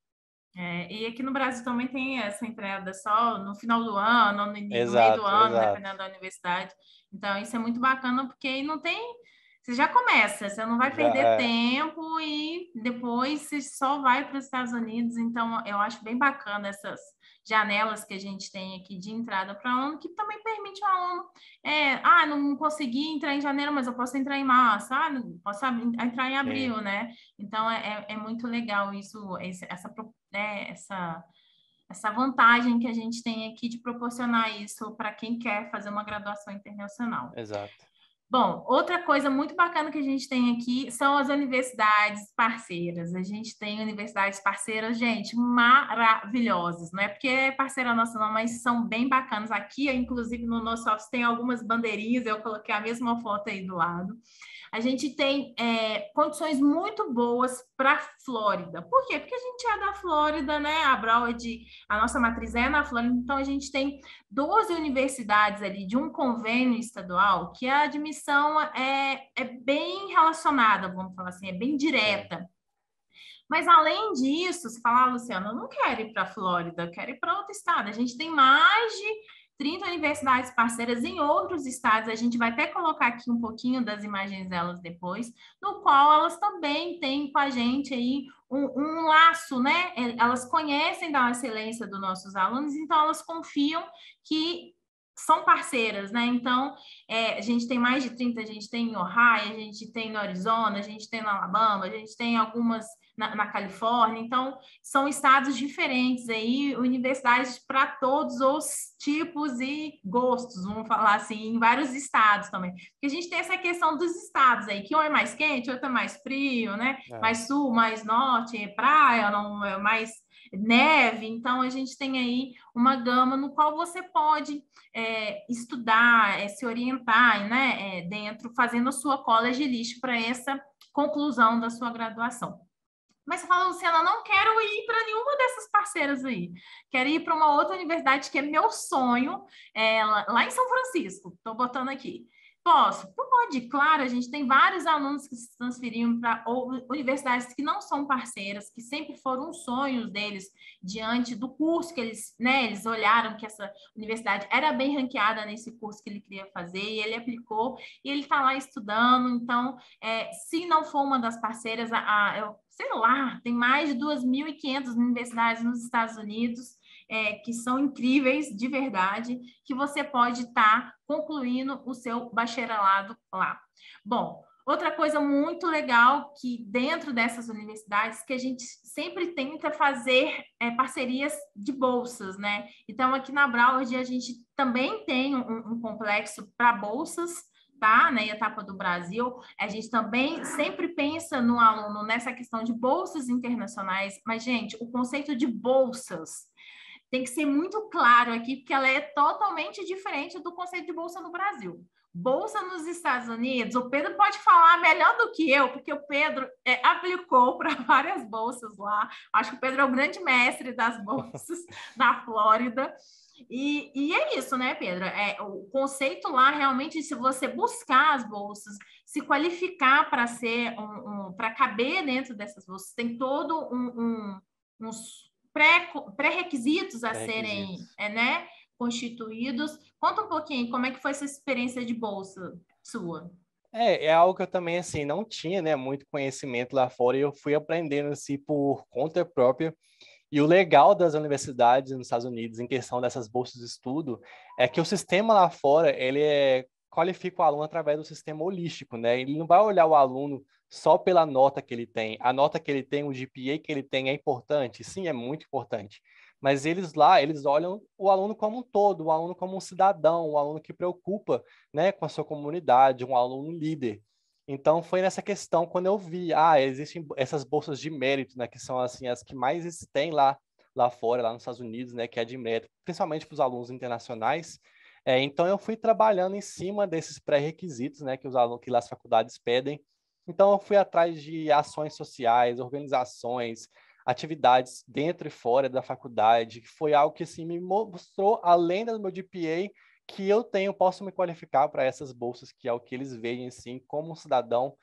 E aqui no Brasil também tem essa entrada só no final do ano, no meio do Exato, ano, exato. dependendo da universidade. Então, isso é muito bacana, porque aí não tem. Você já começa, você não vai Já perder é, tempo e depois você só vai para os Estados Unidos. Então, eu acho bem bacana essas janelas que a gente tem aqui de entrada para aluno, que também permite ao aluno, não consegui entrar em janeiro, mas eu posso entrar em março, não posso entrar em sim, abril, né? Então, é muito legal isso, essa vantagem que a gente tem aqui de proporcionar isso para quem quer fazer uma graduação internacional. exato. Bom, outra coisa muito bacana que a gente tem aqui são as universidades parceiras. A gente tem universidades parceiras, gente, maravilhosas. Não é porque é parceira nossa, não, mas são bem bacanas. Aqui, inclusive, no nosso office tem algumas bandeirinhas, eu coloquei a mesma foto aí do lado. A gente tem condições muito boas para a Flórida. Por quê? Porque a gente é da Flórida, né? A Broward, a nossa matriz é na Flórida, então a gente tem 12 universidades ali de um convênio estadual que a admissão é bem relacionada, vamos falar assim, é bem Sim, direta. Mas além disso, se falar, Luciana, eu não quero ir para a Flórida, eu quero ir para outro estado. A gente tem mais de 30 universidades parceiras em outros estados. A gente vai até colocar aqui um pouquinho das imagens delas depois, no qual elas também têm com a gente aí um laço, né? Elas conhecem da excelência dos nossos alunos, então elas confiam que são parceiras, né? Então, a gente tem mais de 30, a gente tem em Ohio, a gente tem no Arizona, a gente tem no Alabama, a gente tem algumas na Califórnia, então são estados diferentes aí, universidades para todos os tipos e gostos, vamos falar assim, em vários estados também. Porque a gente tem essa questão dos estados aí, que um é mais quente, outro é mais frio, né? é, Mais sul, mais norte, praia, não, mais neve, então a gente tem aí uma gama no qual você pode estudar, se orientar, né, dentro, fazendo a sua college list para essa conclusão da sua graduação. Mas você fala, Luciana, não quero ir para nenhuma dessas parceiras aí. Quero ir para uma outra universidade que é meu sonho, lá em São Francisco. Estou botando aqui. Posso? Pode, claro. A gente tem vários alunos que se transferiram para universidades que não são parceiras, que sempre foram sonhos deles diante do curso que eles, né, eles olharam que essa universidade era bem ranqueada nesse curso que ele queria fazer e ele aplicou e ele está lá estudando. Então, se não for uma das parceiras, eu sei lá, tem mais de 2.500 universidades nos Estados Unidos que são incríveis de verdade, que você pode estar concluindo o seu bacharelado lá. Bom, outra coisa muito legal que dentro dessas universidades que a gente sempre tenta fazer parcerias de bolsas, né? Então, aqui na Broward a gente também tem um complexo para bolsas, tá? Na etapa do Brasil, a gente também sempre pensa no aluno nessa questão de bolsas internacionais, mas, gente, o conceito de bolsas tem que ser muito claro aqui, porque ela é totalmente diferente do conceito de bolsa no Brasil. Bolsa nos Estados Unidos, o Pedro pode falar melhor do que eu, porque o Pedro aplicou para várias bolsas lá. Acho que o Pedro é o grande mestre das bolsas na Flórida. E é isso, né, Pedro? O conceito lá realmente, se você buscar as bolsas, se qualificar para ser para caber dentro dessas bolsas, tem todo uns pré-requisitos a serem, pré-requisitos. né, constituídos. Conta um pouquinho como é que foi essa experiência de bolsa sua. É algo que eu também, assim, não tinha, né, muito conhecimento lá fora e eu fui aprendendo, assim, por conta própria. E o legal das universidades nos Estados Unidos, em questão dessas bolsas de estudo, é que o sistema lá fora, qualifica o aluno através do sistema holístico, né? Ele não vai olhar o aluno só pela nota que ele tem. A nota que ele tem, o GPA que ele tem é importante? Sim, é muito importante. Mas eles olham o aluno como um todo, o aluno como um cidadão, um aluno que preocupa, né, com a sua comunidade, um aluno líder. Então, foi nessa questão quando eu vi, existem essas bolsas de mérito, né, que são, assim, as que mais tem lá fora, lá nos Estados Unidos, né, que é de mérito, principalmente para os alunos internacionais. Então, eu fui trabalhando em cima desses pré-requisitos, né, que os alunos, que as faculdades pedem. Então, eu fui atrás de ações sociais, organizações, atividades dentro e fora da faculdade, que foi algo que assim, me mostrou, além do meu GPA, que eu posso me qualificar para essas bolsas, que é o que eles veem assim, como um cidadão.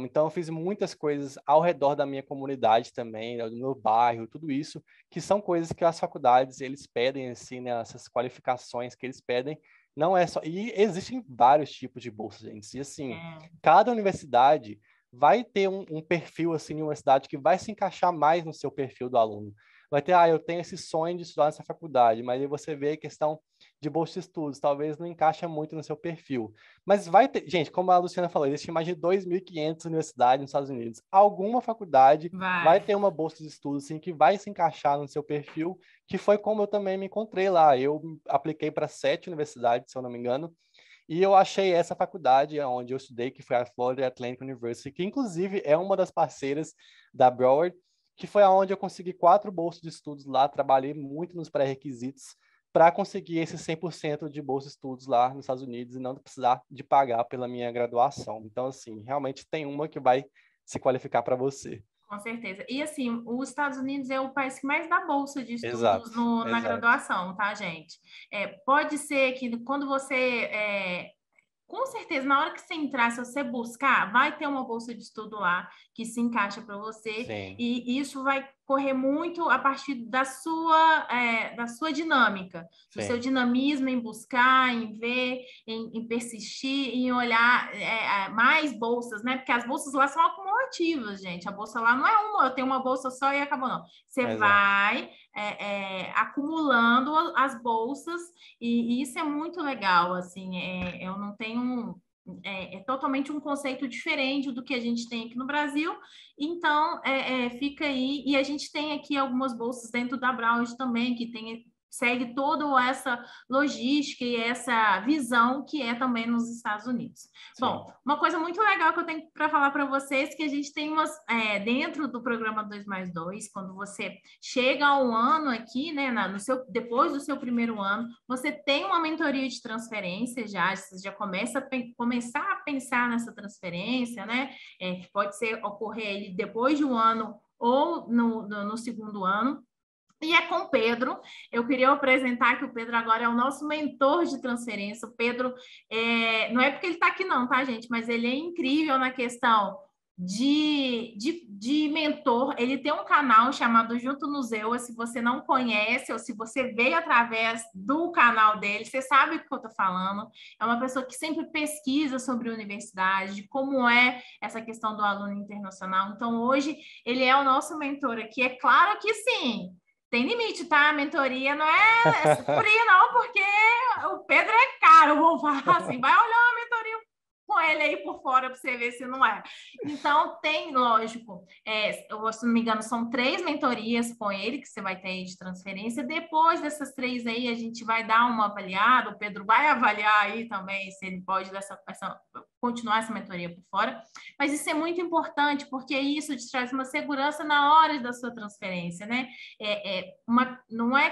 Então, eu fiz muitas coisas ao redor da minha comunidade também, do meu bairro, tudo isso, que são coisas que as faculdades, eles pedem, assim, né, essas qualificações que eles pedem, não é só... E existem vários tipos de bolsas, gente, e assim, É, cada universidade vai ter um perfil, assim, de universidade que vai se encaixar mais no seu perfil do aluno. Vai ter, eu tenho esse sonho de estudar nessa faculdade, mas aí você vê a questão de bolsa de estudos, talvez não encaixa muito no seu perfil. Mas vai ter, gente, como a Luciana falou, existem mais de 2.500 universidades nos Estados Unidos. Alguma faculdade vai vai. ter uma bolsa de estudos assim, que vai se encaixar no seu perfil, que foi como eu também me encontrei lá. Eu apliquei para 7 universidades, se eu não me engano, e eu achei essa faculdade onde eu estudei, que foi a Florida Atlantic University, que inclusive é uma das parceiras da Broward, que foi aonde eu consegui 4 bolsas de estudos lá, trabalhei muito nos pré-requisitos para conseguir esse 100% de bolsa de estudos lá nos Estados Unidos e não precisar de pagar pela minha graduação. Então, assim, realmente tem uma que vai se qualificar para você. Com certeza. E assim, os Estados Unidos é o país que mais dá bolsa de estudos Exato, na exato. graduação, tá, gente? Pode ser que quando você com certeza, na hora que você entrar, se você buscar, vai ter uma bolsa de estudo lá que se encaixa para você, Sim, e isso vai correr muito a partir da sua dinâmica, do seu sim, dinamismo em buscar, em ver, em persistir, em olhar mais bolsas, né? Porque as bolsas lá são acumulativas, gente. A bolsa lá não é uma, eu tenho uma bolsa só e acabou, não. Você exato. vai acumulando as bolsas e isso é muito legal, assim, eu não tenho... É totalmente um conceito diferente do que a gente tem aqui no Brasil, então fica aí, e a gente tem aqui algumas bolsas dentro da Brown também, que segue toda essa logística e essa visão que é também nos Estados Unidos. Sim, Bom, uma coisa muito legal que eu tenho para falar para vocês, que a gente tem dentro do programa 2+2, quando você chega ao ano aqui, né, depois do seu primeiro ano, você tem uma mentoria de transferência você já começar a pensar nessa transferência, né, que pode ocorrer depois de um ano ou no segundo ano. E é com o Pedro. Eu queria apresentar que o Pedro agora é o nosso mentor de transferência. O Pedro, não é porque ele está aqui, não, tá, gente? Mas ele é incrível na questão de mentor. Ele tem um canal chamado Junto no Zewa. Se você não conhece ou se você veio através do canal dele, você sabe o que eu estou falando. É uma pessoa que sempre pesquisa sobre universidade, de como é essa questão do aluno internacional. Então, hoje, ele é o nosso mentor aqui. É claro que sim. Tem limite, tá? A mentoria não é fria, não, porque o Pedro é caro, vamos falar assim. Vai olhar uma mentoria com ele aí por fora para você ver se não é. Então, tem, lógico, se não me engano, são 3 mentorias com ele que você vai ter aí de transferência. Depois dessas 3 aí, a gente vai dar uma avaliada, o Pedro vai avaliar aí também se ele pode continuar essa mentoria por fora. Mas isso é muito importante, porque isso te traz uma segurança na hora da sua transferência, né?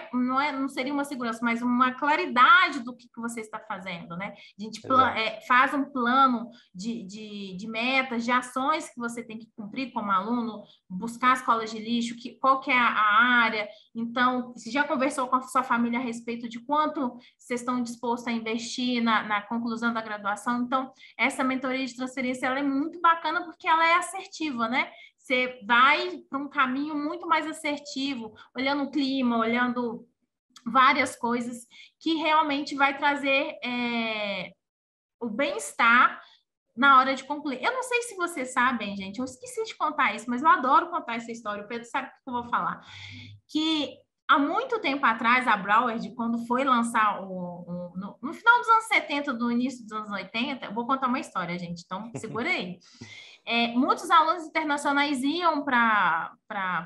Não seria uma segurança, mas uma claridade do que você está fazendo, né? A gente exato. faz um plano de metas, de ações que você tem que cumprir como aluno, buscar as escolas de lixo, qual que é a área. Então, você já conversou com a sua família a respeito de quanto vocês estão dispostos a investir na conclusão da graduação? Então, essa mentoria de transferência ela é muito bacana porque ela é assertiva, né? Você vai para um caminho muito mais assertivo, olhando o clima, olhando várias coisas que realmente vai trazer o bem-estar na hora de concluir. Eu não sei se vocês sabem, gente, eu esqueci de contar isso, mas eu adoro contar essa história. O Pedro sabe o que eu vou falar. Que há muito tempo atrás, a Broward, quando foi lançar no final dos anos 70, do início dos anos 80, eu vou contar uma história, gente, então segura aí. Muitos alunos internacionais iam para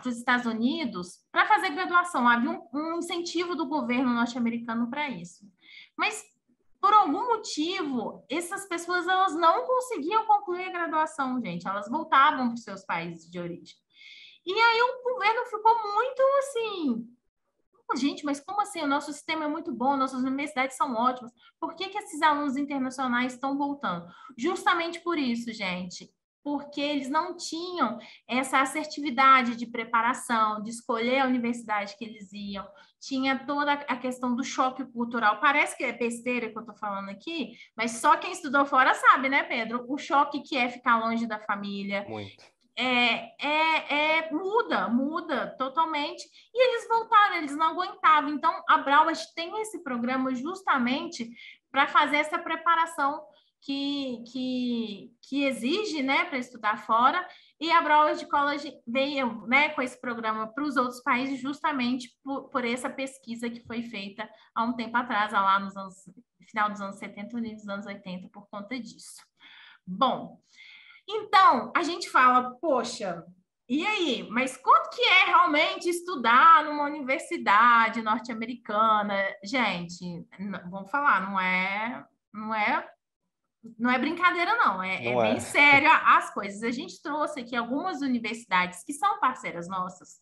os Estados Unidos para fazer graduação. Havia um incentivo do governo norte-americano para isso. Mas, por algum motivo, essas pessoas elas não conseguiam concluir a graduação, gente. Elas voltavam para os seus países de origem. E aí o governo ficou muito assim, Gente, mas como assim? O nosso sistema é muito bom, nossas universidades são ótimas. Por que que esses alunos internacionais estão voltando? Justamente por isso, gente. Porque eles não tinham essa assertividade de preparação, de escolher a universidade que eles iam. Tinha toda a questão do choque cultural. Parece que é besteira que eu estou falando aqui, mas só quem estudou fora sabe, né, Pedro? O choque que é ficar longe da família, Muito. muda totalmente. E eles voltaram, eles não aguentavam. Então, a Broward tem esse programa justamente para fazer essa preparação que exige, né, para estudar fora. E a Broward College veio, né, com esse programa para os outros países justamente por essa pesquisa que foi feita há um tempo atrás, lá nos anos, final dos anos 70 e dos anos 80, por conta disso. Bom, então, a gente fala, poxa, e aí? Mas quanto que é realmente estudar numa universidade norte-americana? Gente, vamos falar, não é brincadeira, não. É Não bem é. sério as coisas. A gente trouxe aqui algumas universidades que são parceiras nossas,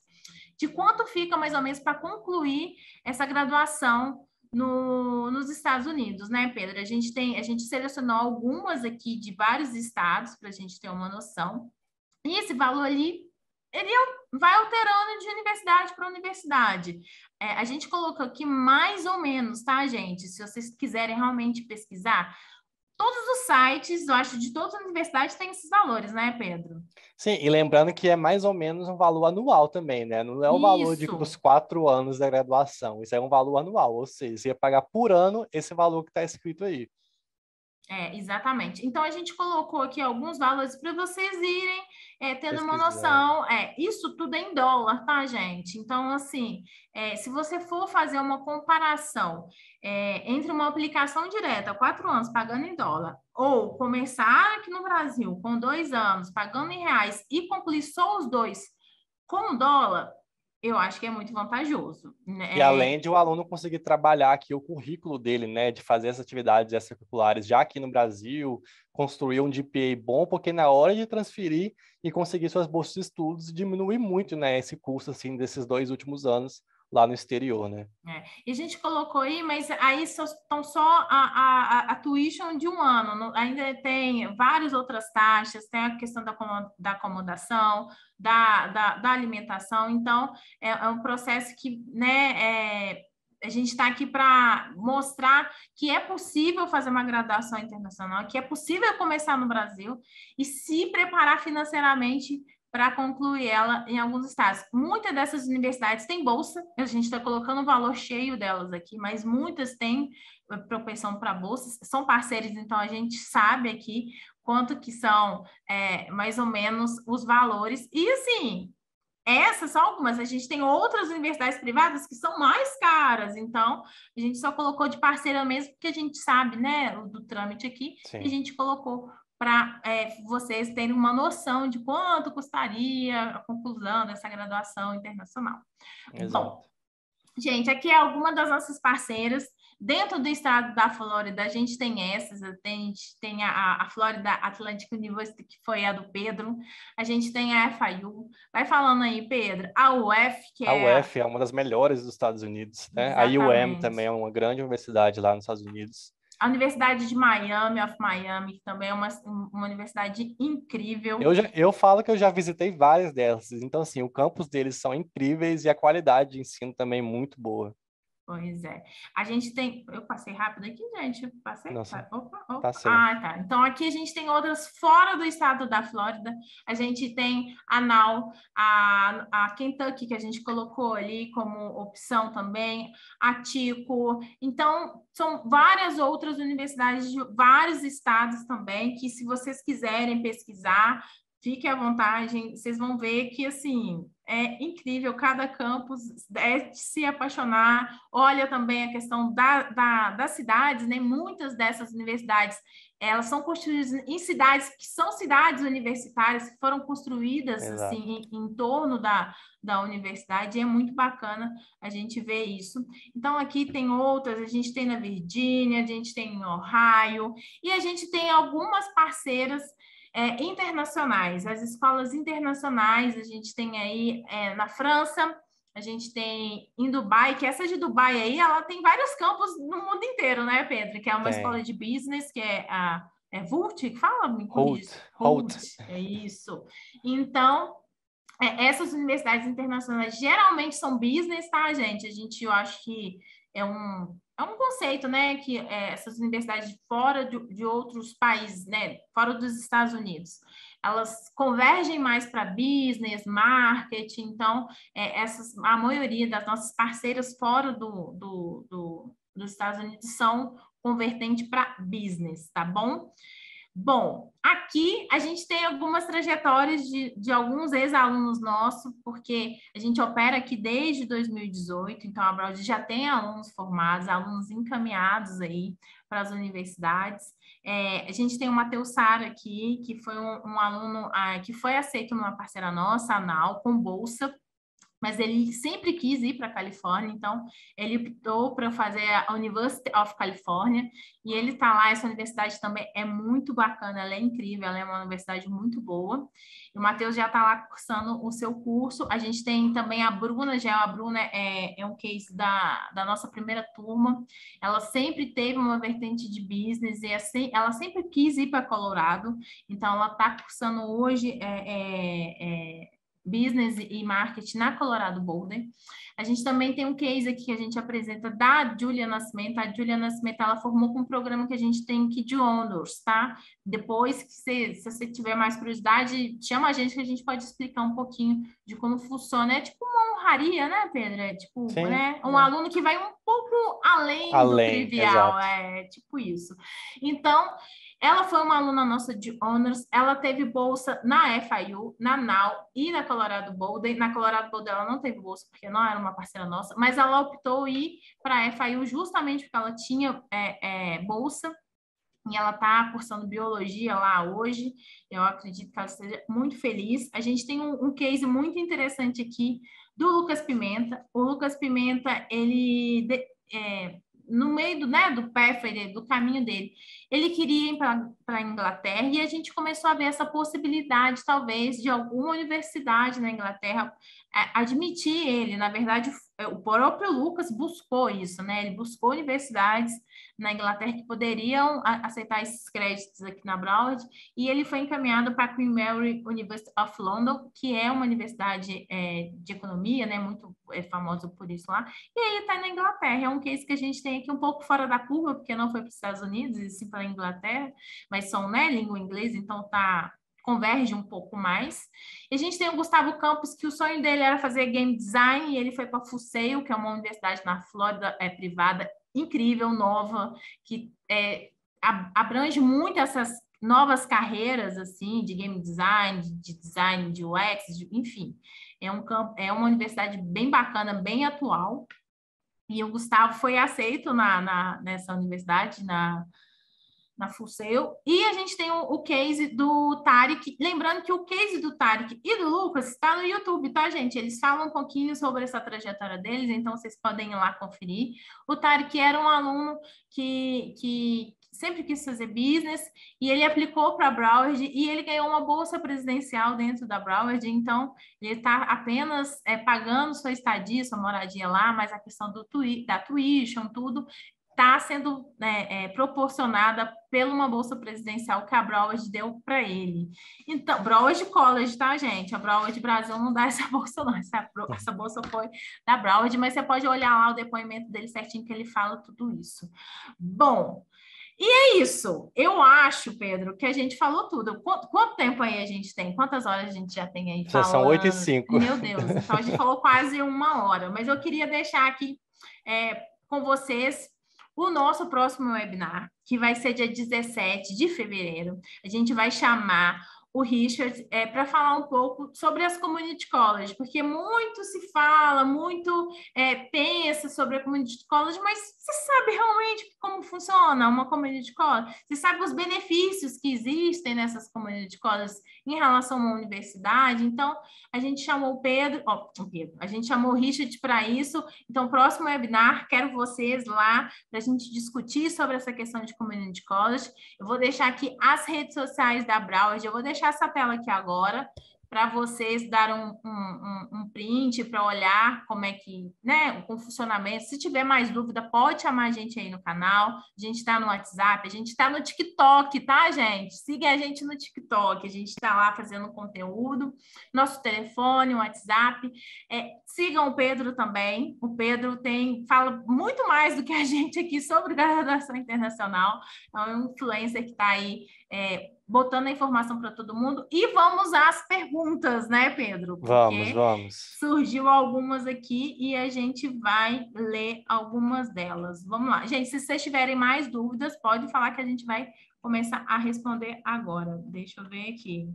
de quanto fica mais ou menos para concluir essa graduação nos Estados Unidos, né, Pedro? A gente selecionou algumas aqui de vários estados para a gente ter uma noção. E esse valor ali, ele vai alterando de universidade para universidade. A gente colocou aqui mais ou menos, tá, gente? Se vocês quiserem realmente pesquisar, todos os sites, eu acho, de todas as universidades têm esses valores, né, Pedro? Sim, e lembrando que é mais ou menos um valor anual também, né? Não é o valor dos Isso. 4 anos da graduação, isso é um valor anual, ou seja, você ia pagar por ano esse valor que está escrito aí. Exatamente. Então, a gente colocou aqui alguns valores para vocês irem tendo uma Pesquisando. noção. Isso tudo é em dólar, tá, gente? Então, assim, se você for fazer uma comparação entre uma aplicação direta, 4 anos, pagando em dólar, ou começar aqui no Brasil com 2 anos, pagando em reais, e concluir só os dois com dólar, eu acho que é muito vantajoso, E né? além de o aluno conseguir trabalhar aqui o currículo dele, né, de fazer essas atividades extracurriculares já aqui no Brasil, construir um GPA bom, porque na hora de transferir e conseguir suas bolsas de estudos, diminui muito, né, esse custo, assim, desses 2 últimos anos lá no exterior, né? E a gente colocou aí, mas aí estão só a tuition de um ano, ainda tem várias outras taxas, tem a questão da acomodação, da alimentação, então é um processo que, né, a gente está aqui para mostrar que é possível fazer uma graduação internacional, que é possível começar no Brasil e se preparar financeiramente para concluir ela em alguns estados. Muitas dessas universidades têm bolsa, a gente está colocando o valor cheio delas aqui, mas muitas têm propensão para bolsas, são parceiros, então a gente sabe aqui quanto que são mais ou menos os valores. E assim, essas são algumas, a gente tem outras universidades privadas que são mais caras, então a gente só colocou de parceira mesmo, porque a gente sabe, né, do trâmite aqui, e a Sim, gente colocou para vocês terem uma noção de quanto custaria a conclusão dessa graduação internacional. Bom, exato. gente, aqui é alguma das nossas parceiras. Dentro do estado da Flórida, a gente tem essas, a gente tem a Florida Atlantic University, que foi a do Pedro, a gente tem a FIU. Vai falando aí, Pedro, a UF, que A é UF é uma das melhores dos Estados Unidos, né? A UM também exatamente é uma grande universidade lá nos Estados Unidos. a Universidade de Miami, of Miami, que também é uma universidade incrível. Eu falo que eu já visitei várias dessas, então, assim, o campus deles são incríveis e a qualidade de ensino também é muito boa. Pois é. A gente tem. Eu passei rápido aqui, gente. Eu passei. Nossa, Opa, tá opa. certo. Ah, tá. Então aqui a gente tem outras fora do estado da Flórida. A gente tem a NAU, a Kentucky, que a gente colocou ali como opção também, a Tico. Então, são várias outras universidades de vários estados também, que se vocês quiserem pesquisar, fique à vontade, vocês vão ver que, assim, é incrível, cada campus é de se apaixonar. Olha também a questão das cidades, né? Muitas dessas universidades, elas são construídas em cidades que são cidades universitárias, que foram construídas, Exato. assim, em torno da universidade, e é muito bacana a gente ver isso. Então, aqui tem outras, a gente tem na Virgínia, a gente tem em Ohio, e a gente tem algumas parceiras internacionais. As escolas internacionais, a gente tem aí na França, A gente tem em Dubai, que essa de Dubai aí, ela tem vários campos no mundo inteiro, né, Pedro? Que é uma escola Tem. de business, que é a Vult, que fala, me corrija. Holt. Vult, é isso. Então, essas universidades internacionais geralmente são business, tá, gente? Eu acho que é um conceito, né? Que essas universidades fora de outros países, né? Fora dos Estados Unidos, elas convergem mais para business, marketing. Então, a maioria das nossas parceiras fora dos Estados Unidos são convertente para business, tá bom? Bom, aqui a gente tem algumas trajetórias de alguns ex-alunos nossos, porque a gente opera aqui desde 2018, então a Broad já tem alunos formados, alunos encaminhados aí para as universidades. A gente tem o Matheus Sara aqui, que foi um aluno que foi aceito numa parceira nossa, a NAU, com bolsa, mas ele sempre quis ir para a Califórnia, então ele optou para fazer a University of California, e ele está lá. Essa universidade também é muito bacana, ela é incrível, ela é uma universidade muito boa, e o Matheus já está lá cursando o seu curso. A gente tem também a Bruna, a Bruna é um case da nossa primeira turma, ela sempre teve uma vertente de business, e assim, ela sempre quis ir para Colorado, então ela está cursando hoje Business e Marketing na Colorado Boulder. A gente também tem um case aqui que a gente apresenta da Julia Nascimento. A Julia Nascimento, ela formou com um programa que a gente tem aqui de Honors, tá? Depois, se você tiver mais curiosidade, chama a gente que a gente pode explicar um pouquinho de como funciona. É tipo uma honraria, né, Pedro? É tipo, Sim. né? Um aluno que vai um pouco além do trivial, Exato. é tipo isso. Então, ela foi uma aluna nossa de Honors, ela teve bolsa na FIU, na NAU e na Colorado Boulder. Na Colorado Boulder ela não teve bolsa porque não era uma parceira nossa, mas ela optou ir para a FIU justamente porque ela tinha bolsa, e ela está cursando biologia lá hoje. Eu acredito que ela esteja muito feliz. A gente tem um case muito interessante aqui do Lucas Pimenta. O Lucas Pimenta, ele... no meio do pathway, do caminho dele, ele queria ir para a Inglaterra, e a gente começou a ver essa possibilidade, talvez, de alguma universidade na Inglaterra admitir ele. Na verdade, o próprio Lucas buscou isso, né? Ele buscou universidades na Inglaterra que poderiam aceitar esses créditos aqui na Broward, e ele foi encaminhado para a Queen Mary University of London, que é uma universidade de economia, né? Muito famosa por isso lá, e ele está na Inglaterra. É um case que a gente tem aqui um pouco fora da curva, porque não foi para os Estados Unidos, e sim para a Inglaterra, mas são, né, língua inglesa, então converge um pouco mais. E a gente tem o Gustavo Campos, que o sonho dele era fazer game design, e ele foi para a Full que é uma universidade na Flórida, privada, incrível, nova, que abrange muito essas novas carreiras, assim, de game design, de design de UX, enfim. É uma universidade bem bacana, bem atual. E o Gustavo foi aceito nessa universidade, na Full Sail. E a gente tem o case do Tarek. Lembrando que o case do Tarek e do Lucas está no YouTube, tá, gente? Eles falam um pouquinho sobre essa trajetória deles, então vocês podem ir lá conferir. O Tarek era um aluno que sempre quis fazer business, e ele aplicou para a Broward, e ele ganhou uma bolsa presidencial dentro da Broward. Então ele está apenas pagando sua estadia, sua moradia lá, mas a questão da tuition, tudo, está sendo proporcionada pela uma bolsa presidencial que a Broward deu para ele. Então, Broward College, tá, gente? A Broward Brasil não dá essa bolsa, não. Essa bolsa foi da Broward, mas você pode olhar lá o depoimento dele certinho, que ele fala tudo isso. Bom, e é isso. Eu acho, Pedro, que a gente falou tudo. Quanto tempo aí a gente tem? Quantas horas a gente já tem aí Já são falando? 8h05. Meu Deus, então a gente falou quase 1 hora. Mas eu queria deixar aqui com vocês o nosso próximo webinar, que vai ser dia 17 de fevereiro. A gente vai chamar o Richard para falar um pouco sobre as community colleges, porque muito se fala, muito pensa sobre a community college, mas você sabe realmente como funciona uma community college? Você sabe os benefícios que existem nessas community colleges em relação a uma universidade? Então, a gente chamou a gente chamou o Richard para isso. Então, próximo webinar, quero vocês lá para a gente discutir sobre essa questão de community college. Eu vou deixar aqui as redes sociais da Broward, eu vou deixar essa tela aqui agora, para vocês darem um print para olhar como é que, né, o funcionamento. Se tiver mais dúvida, pode chamar a gente aí no canal. A gente está no WhatsApp, a gente está no TikTok, tá, gente? Siga a gente no TikTok, a gente está lá fazendo conteúdo. Nosso telefone, WhatsApp. Sigam o Pedro também. O Pedro fala muito mais do que a gente aqui sobre graduação internacional. É um influencer que está aí botando a informação para todo mundo. E vamos às perguntas, né, Pedro? Porque Vamos. surgiu algumas aqui e a gente vai ler algumas delas. Vamos lá. Gente, se vocês tiverem mais dúvidas, pode falar que a gente vai começar a responder agora. Deixa eu ver aqui.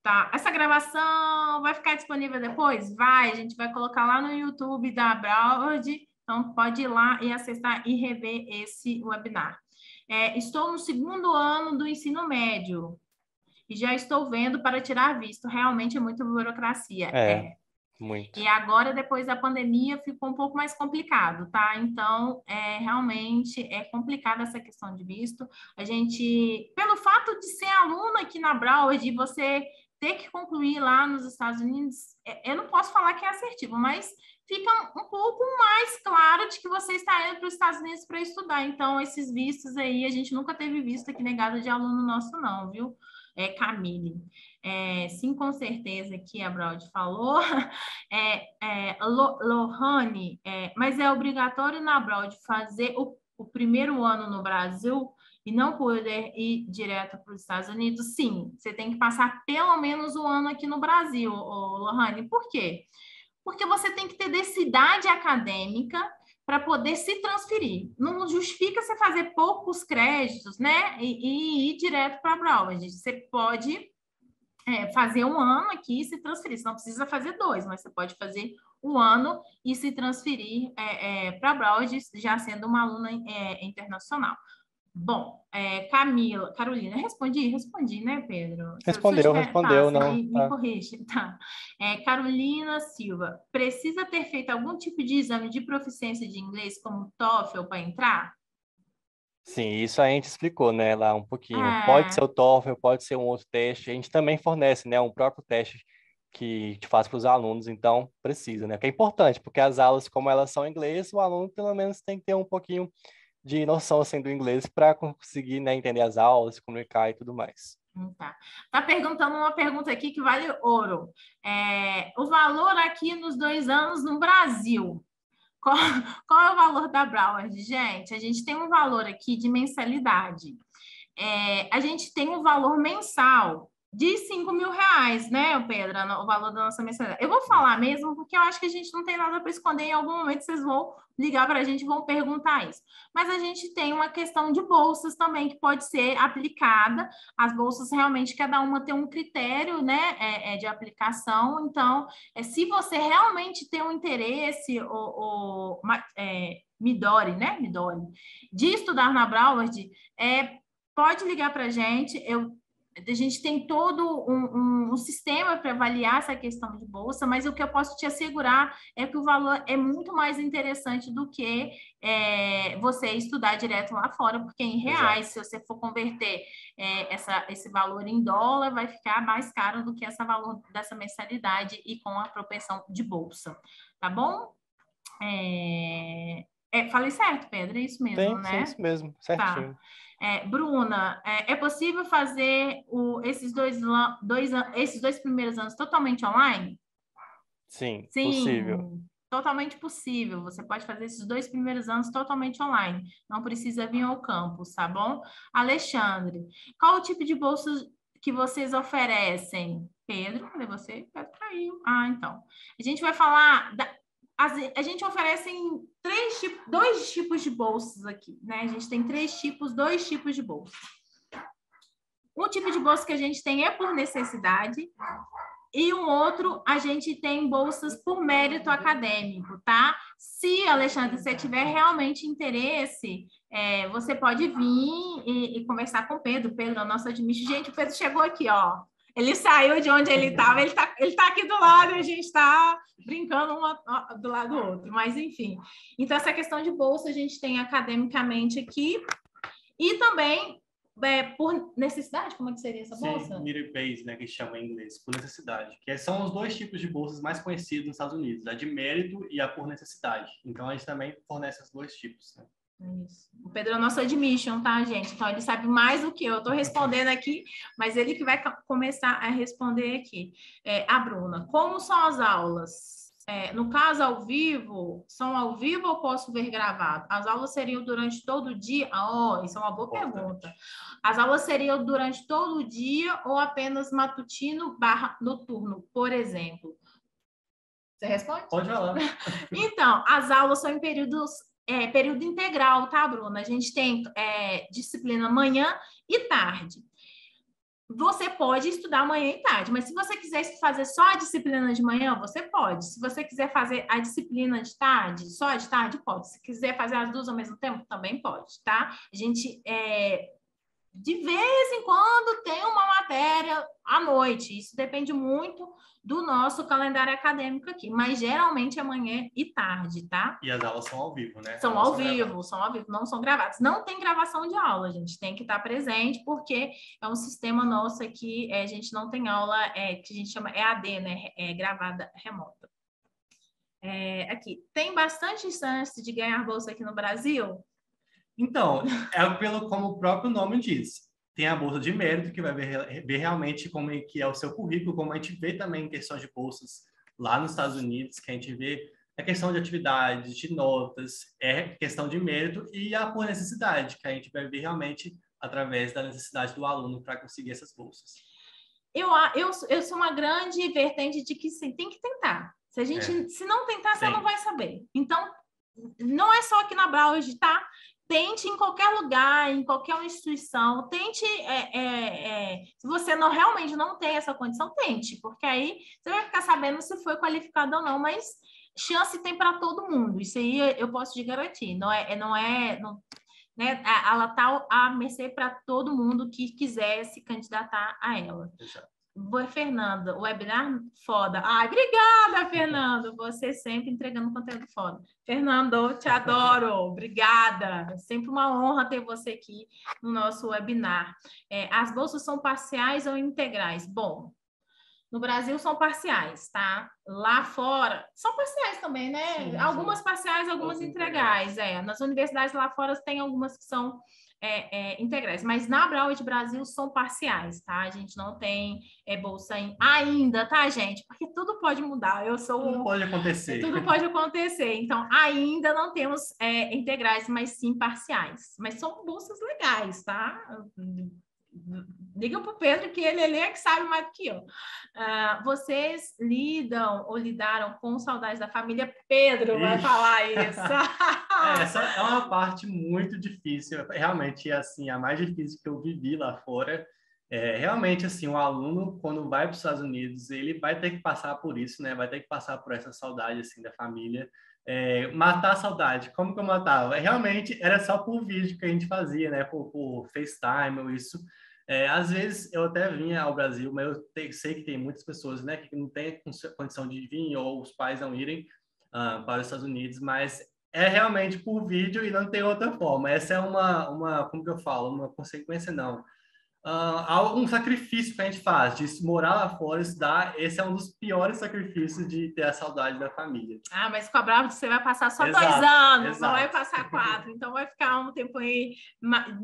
Tá. Essa gravação vai ficar disponível depois? Vai. A gente vai colocar lá no YouTube da Broward. Então, pode ir lá e acessar e rever esse webinar. Estou no 2º ano do ensino médio e já estou vendo para tirar visto. Realmente é muita burocracia. Muito. E agora, depois da pandemia, ficou um pouco mais complicado, tá? Então, realmente é complicada essa questão de visto. A gente, pelo fato de ser aluna aqui na Broward, de você ter que concluir lá nos Estados Unidos, eu não posso falar que é assertivo, mas fica um pouco mais claro de que você está indo para os Estados Unidos para estudar. Então, esses vistos aí, a gente nunca teve visto aqui negado de aluno nosso, não, viu? Camille. Sim, com certeza, que a Braude falou. Lohane, mas é obrigatório na Braude fazer o primeiro ano no Brasil e não poder ir direto para os Estados Unidos? Sim, você tem que passar pelo menos um ano aqui no Brasil, Lohane. Por quê? Porque você tem que ter densidade acadêmica para poder se transferir. Não justifica você fazer poucos créditos, né? E ir direto para a Broward. Você pode fazer um ano aqui e se transferir. Você não precisa fazer 2, mas você pode fazer um ano e se transferir para a Broward, já sendo uma aluna internacional. Bom, Carolina, respondi, né, Pedro? Respondeu, não. Me corrige, tá. Carolina Silva, precisa ter feito algum tipo de exame de proficiência de inglês, como TOEFL, para entrar? Sim, isso a gente explicou, né, lá um pouquinho. Pode ser o TOEFL, pode ser um outro teste. A gente também fornece, né, um próprio teste que te faz para os alunos, então precisa, né? Que é importante, porque as aulas, como elas são em inglês, o aluno pelo menos tem que ter um pouquinho de noção assim do inglês para conseguir, né, entender as aulas, se comunicar e tudo mais. Tá perguntando uma pergunta aqui que vale ouro. O valor aqui nos 2 anos no Brasil. Qual é o valor da Broward? Gente, a gente tem um valor aqui de mensalidade. A gente tem um valor mensal de R$5.000, né, Pedro? O valor da nossa mensalidade. Eu vou falar mesmo, porque eu acho que a gente não tem nada para esconder. Em algum momento vocês vão ligar para a gente e vão perguntar isso. Mas a gente tem uma questão de bolsas também que pode ser aplicada. As bolsas realmente, cada uma tem um critério, né, de aplicação. Então, se você realmente tem um interesse, Midori, de estudar na Broward, pode ligar para a gente. A gente tem todo um sistema para avaliar essa questão de bolsa, mas o que eu posso te assegurar é que o valor é muito mais interessante do que você estudar direto lá fora, porque em reais, se você for converter esse valor em dólar, vai ficar mais caro do que esse valor dessa mensalidade e com a propensão de bolsa, tá bom? Falei certo, Pedro? É isso mesmo, né? Sim, isso mesmo, certinho. Tá. Bruna, é possível fazer esses dois primeiros anos totalmente online? Sim, possível. Totalmente possível. Você pode fazer esses 2 primeiros anos totalmente online. Não precisa vir ao campus, tá bom? Alexandre, qual o tipo de bolsa que vocês oferecem? Pedro, cadê você? Pedro caiu. Então. A gente vai falar... A gente oferece 2 tipos de bolsas aqui, né? A gente tem 2 tipos de bolsas. Um tipo de bolsa que a gente tem é por necessidade e um outro, a gente tem bolsas por mérito acadêmico, tá? Se, Alexandre, você tiver realmente interesse, você pode vir e conversar com o Pedro. Pedro é o nosso admin. Gente, o Pedro chegou aqui, ó. Ele saiu de onde ele estava, ele tá aqui do lado e a gente está brincando um do lado do outro, mas enfim. Então, essa questão de bolsa a gente tem academicamente aqui e também por necessidade? Como é que seria essa bolsa? Sim, merit-based, né, que chama em inglês, por necessidade. Que são os dois tipos de bolsas mais conhecidos nos Estados Unidos, a de mérito e a por necessidade. Então, a gente também fornece os dois tipos, né? Isso. O Pedro é nosso admission, tá, gente? Então, ele sabe mais do que eu. Eu tô respondendo aqui, mas ele que vai começar a responder aqui. A Bruna, como são as aulas? No caso, ao vivo, são ao vivo ou posso ver gravado? As aulas seriam durante todo o dia? Isso é uma boa pergunta. As aulas seriam durante todo o dia ou apenas matutino/noturno, por exemplo? Você responde? Pode falar. Então, as aulas são em período integral, tá, Bruna? A gente tem disciplina manhã e tarde. Você pode estudar manhã e tarde, mas se você quiser fazer só a disciplina de manhã, você pode. Se você quiser fazer a disciplina de tarde, só a de tarde, pode. Se quiser fazer as duas ao mesmo tempo, também pode, tá? A gente, de vez em quando, tem uma matéria à noite. Isso depende muito do nosso calendário acadêmico aqui, mas geralmente é manhã e tarde, tá? E as aulas são ao vivo, né? São ao vivo, não são gravadas. Não tem gravação de aula, a gente tem que estar presente, porque é um sistema nosso aqui, a gente não tem aula que a gente chama EAD, né? Gravada remota. Aqui, tem bastante chance de ganhar bolsa aqui no Brasil? Então, como o próprio nome diz. Tem a bolsa de mérito, que vai ver realmente como é que é o seu currículo, como a gente vê também em questão de bolsas lá nos Estados Unidos, que a gente vê a questão de atividades, de notas, questão de mérito e a por necessidade, que a gente vai ver realmente através da necessidade do aluno para conseguir essas bolsas. Eu sou uma grande vertente de que sim, tem que tentar. Se não tentar, você não vai saber. Então, não é só aqui na Braud, tá? Tente em qualquer lugar, em qualquer instituição, tente, se você realmente não tem essa condição, tente, porque aí você vai ficar sabendo se foi qualificado ou não, mas chance tem para todo mundo, isso aí eu posso te garantir, né? Ela está à mercê para todo mundo que quiser se candidatar a ela. Exato. Fernanda, webinar foda. Ai, obrigada, Fernando. Você sempre entregando conteúdo foda. Fernando, te adoro. Obrigada. É sempre uma honra ter você aqui no nosso webinar. As bolsas são parciais ou integrais? Bom, no Brasil são parciais, tá? Lá fora são parciais também, né? Sim, algumas parciais, algumas integrais. Nas universidades lá fora tem algumas que são integrais, mas na Braud Brasil são parciais, tá? A gente não tem bolsa ainda, tá, gente? Porque tudo pode mudar. Tudo pode acontecer. Tudo pode acontecer. Então, ainda não temos integrais, mas sim parciais. Mas são bolsas legais, tá? Liga para o Pedro, que ele é que sabe mais do que eu. Vocês lidaram com saudades da família? Pedro vai falar isso. Essa é uma parte muito difícil. Realmente, assim, a mais difícil que eu vivi lá fora. Realmente, assim, o aluno, quando vai para os Estados Unidos, ele vai ter que passar por isso, né? Vai ter que passar por essa saudade, assim, da família. Matar a saudade. Como que eu matava? Realmente, era só por vídeo que a gente fazia, né? Por FaceTime ou isso. Às vezes eu até vinha ao Brasil, mas eu sei que tem muitas pessoas, né, que não têm condição de vir ou os pais não irem para os Estados Unidos, mas é realmente por vídeo e não tem outra forma. Essa é como que eu falo, uma consequência não. Um sacrifício que a gente faz de morar lá fora, estudar, esse é um dos piores sacrifícios de ter a saudade da família. Mas com a Bravo você vai passar só 2 anos, não vai passar 4, então vai ficar um tempo aí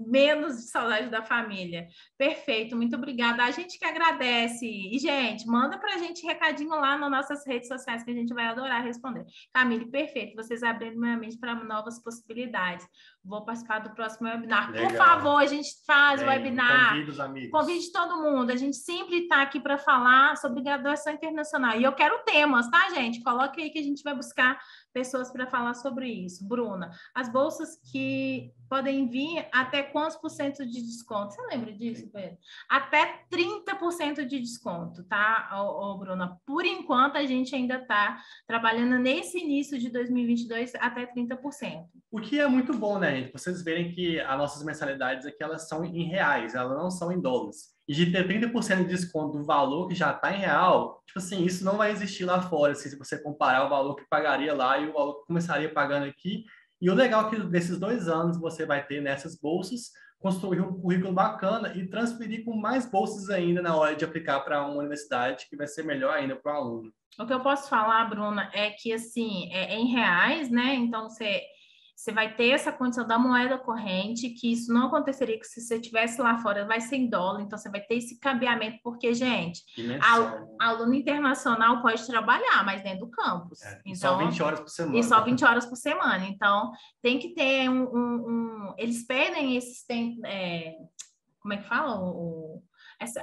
menos de saudade da família. Perfeito, muito obrigada. A gente que agradece. E, gente, manda pra gente recadinho lá nas nossas redes sociais que a gente vai adorar responder. Camille, perfeito, vocês abriram minha mente para novas possibilidades. Vou participar do próximo webinar. Legal. Por favor, a gente faz o webinar. Convide os amigos. Convide todo mundo. A gente sempre está aqui para falar sobre graduação internacional. E eu quero temas, tá, gente? Coloque aí que a gente vai buscar pessoas para falar sobre isso. Bruna, as bolsas que podem vir até quantos por cento de desconto? Você lembra disso, Pedro? Até 30% de desconto, tá, Bruna? Por enquanto, a gente ainda está trabalhando nesse início de 2022 até 30%. O que é muito bom, né, gente? Vocês verem que as nossas mensalidades aqui, elas são em reais, elas não são em dólares. E de ter 30% de desconto do valor que já está em real, tipo assim, isso não vai existir lá fora, assim, se você comparar o valor que pagaria lá e o valor que começaria pagando aqui. E o legal é que desses 2 anos você vai ter nessas bolsas construir um currículo bacana e transferir com mais bolsas ainda na hora de aplicar para uma universidade, que vai ser melhor ainda para o aluno. O que eu posso falar, Bruna, é que, assim, é em reais, né? Então, você vai ter essa condição da moeda corrente, que isso não aconteceria que se você estivesse lá fora, vai ser em dólar, então você vai ter esse cabeamento, porque, gente, aluno internacional pode trabalhar, mas dentro do campus. Então, só 20 horas por semana. E só 20 horas por semana. Então, tem que ter eles pedem esses tempos, como é que fala?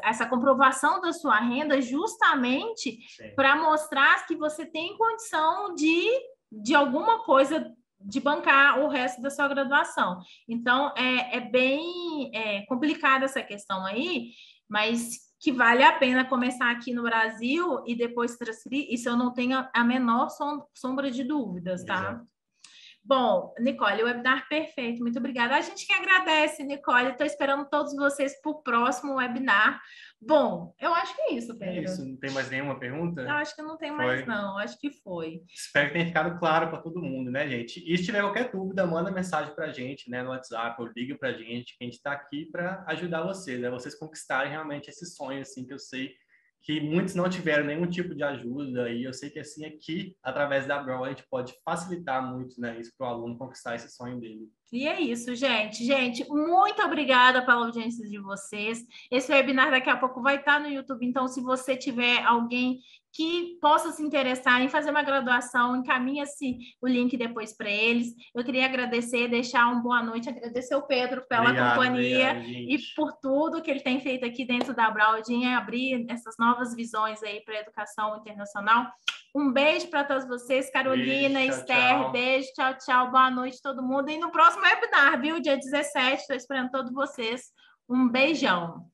Essa comprovação da sua renda justamente para mostrar que você tem condição de alguma coisa, de bancar o resto da sua graduação. Então, é bem complicada essa questão aí, mas que vale a pena começar aqui no Brasil e depois transferir, isso eu não tenho a menor sombra de dúvidas, tá? Exato. Bom, Nicole, o webinar perfeito, muito obrigada. A gente que agradece, Nicole, estou esperando todos vocês para o próximo webinar. Bom, eu acho que é isso, Pedro. É isso, não tem mais nenhuma pergunta? Eu acho que não tem mais, não. Acho que foi. Espero que tenha ficado claro para todo mundo, né, gente? E se tiver qualquer dúvida, manda mensagem para a gente, né, no WhatsApp, ou liga para a gente, que a gente está aqui para ajudar vocês, né? Vocês conquistarem realmente esse sonho, assim, que eu sei que muitos não tiveram nenhum tipo de ajuda, e eu sei que, assim, aqui, através da Brawl, a gente pode facilitar muito, né, isso para o aluno conquistar esse sonho dele. E é isso, gente. Gente, muito obrigada pela audiência de vocês. Esse webinar daqui a pouco vai estar no YouTube, então se você tiver alguém que possa se interessar em fazer uma graduação, encaminha-se o link depois para eles. Eu queria agradecer, deixar uma boa noite, agradecer o Pedro pela companhia e por tudo que ele tem feito aqui dentro da Brawl, em abrir essas novas visões aí para a educação internacional. Um beijo para todos vocês, Carolina, beijo, Esther, tchau. Beijo, tchau, tchau, boa noite todo mundo. E no próximo webinar, viu? Dia 17, estou esperando todos vocês. Um beijão.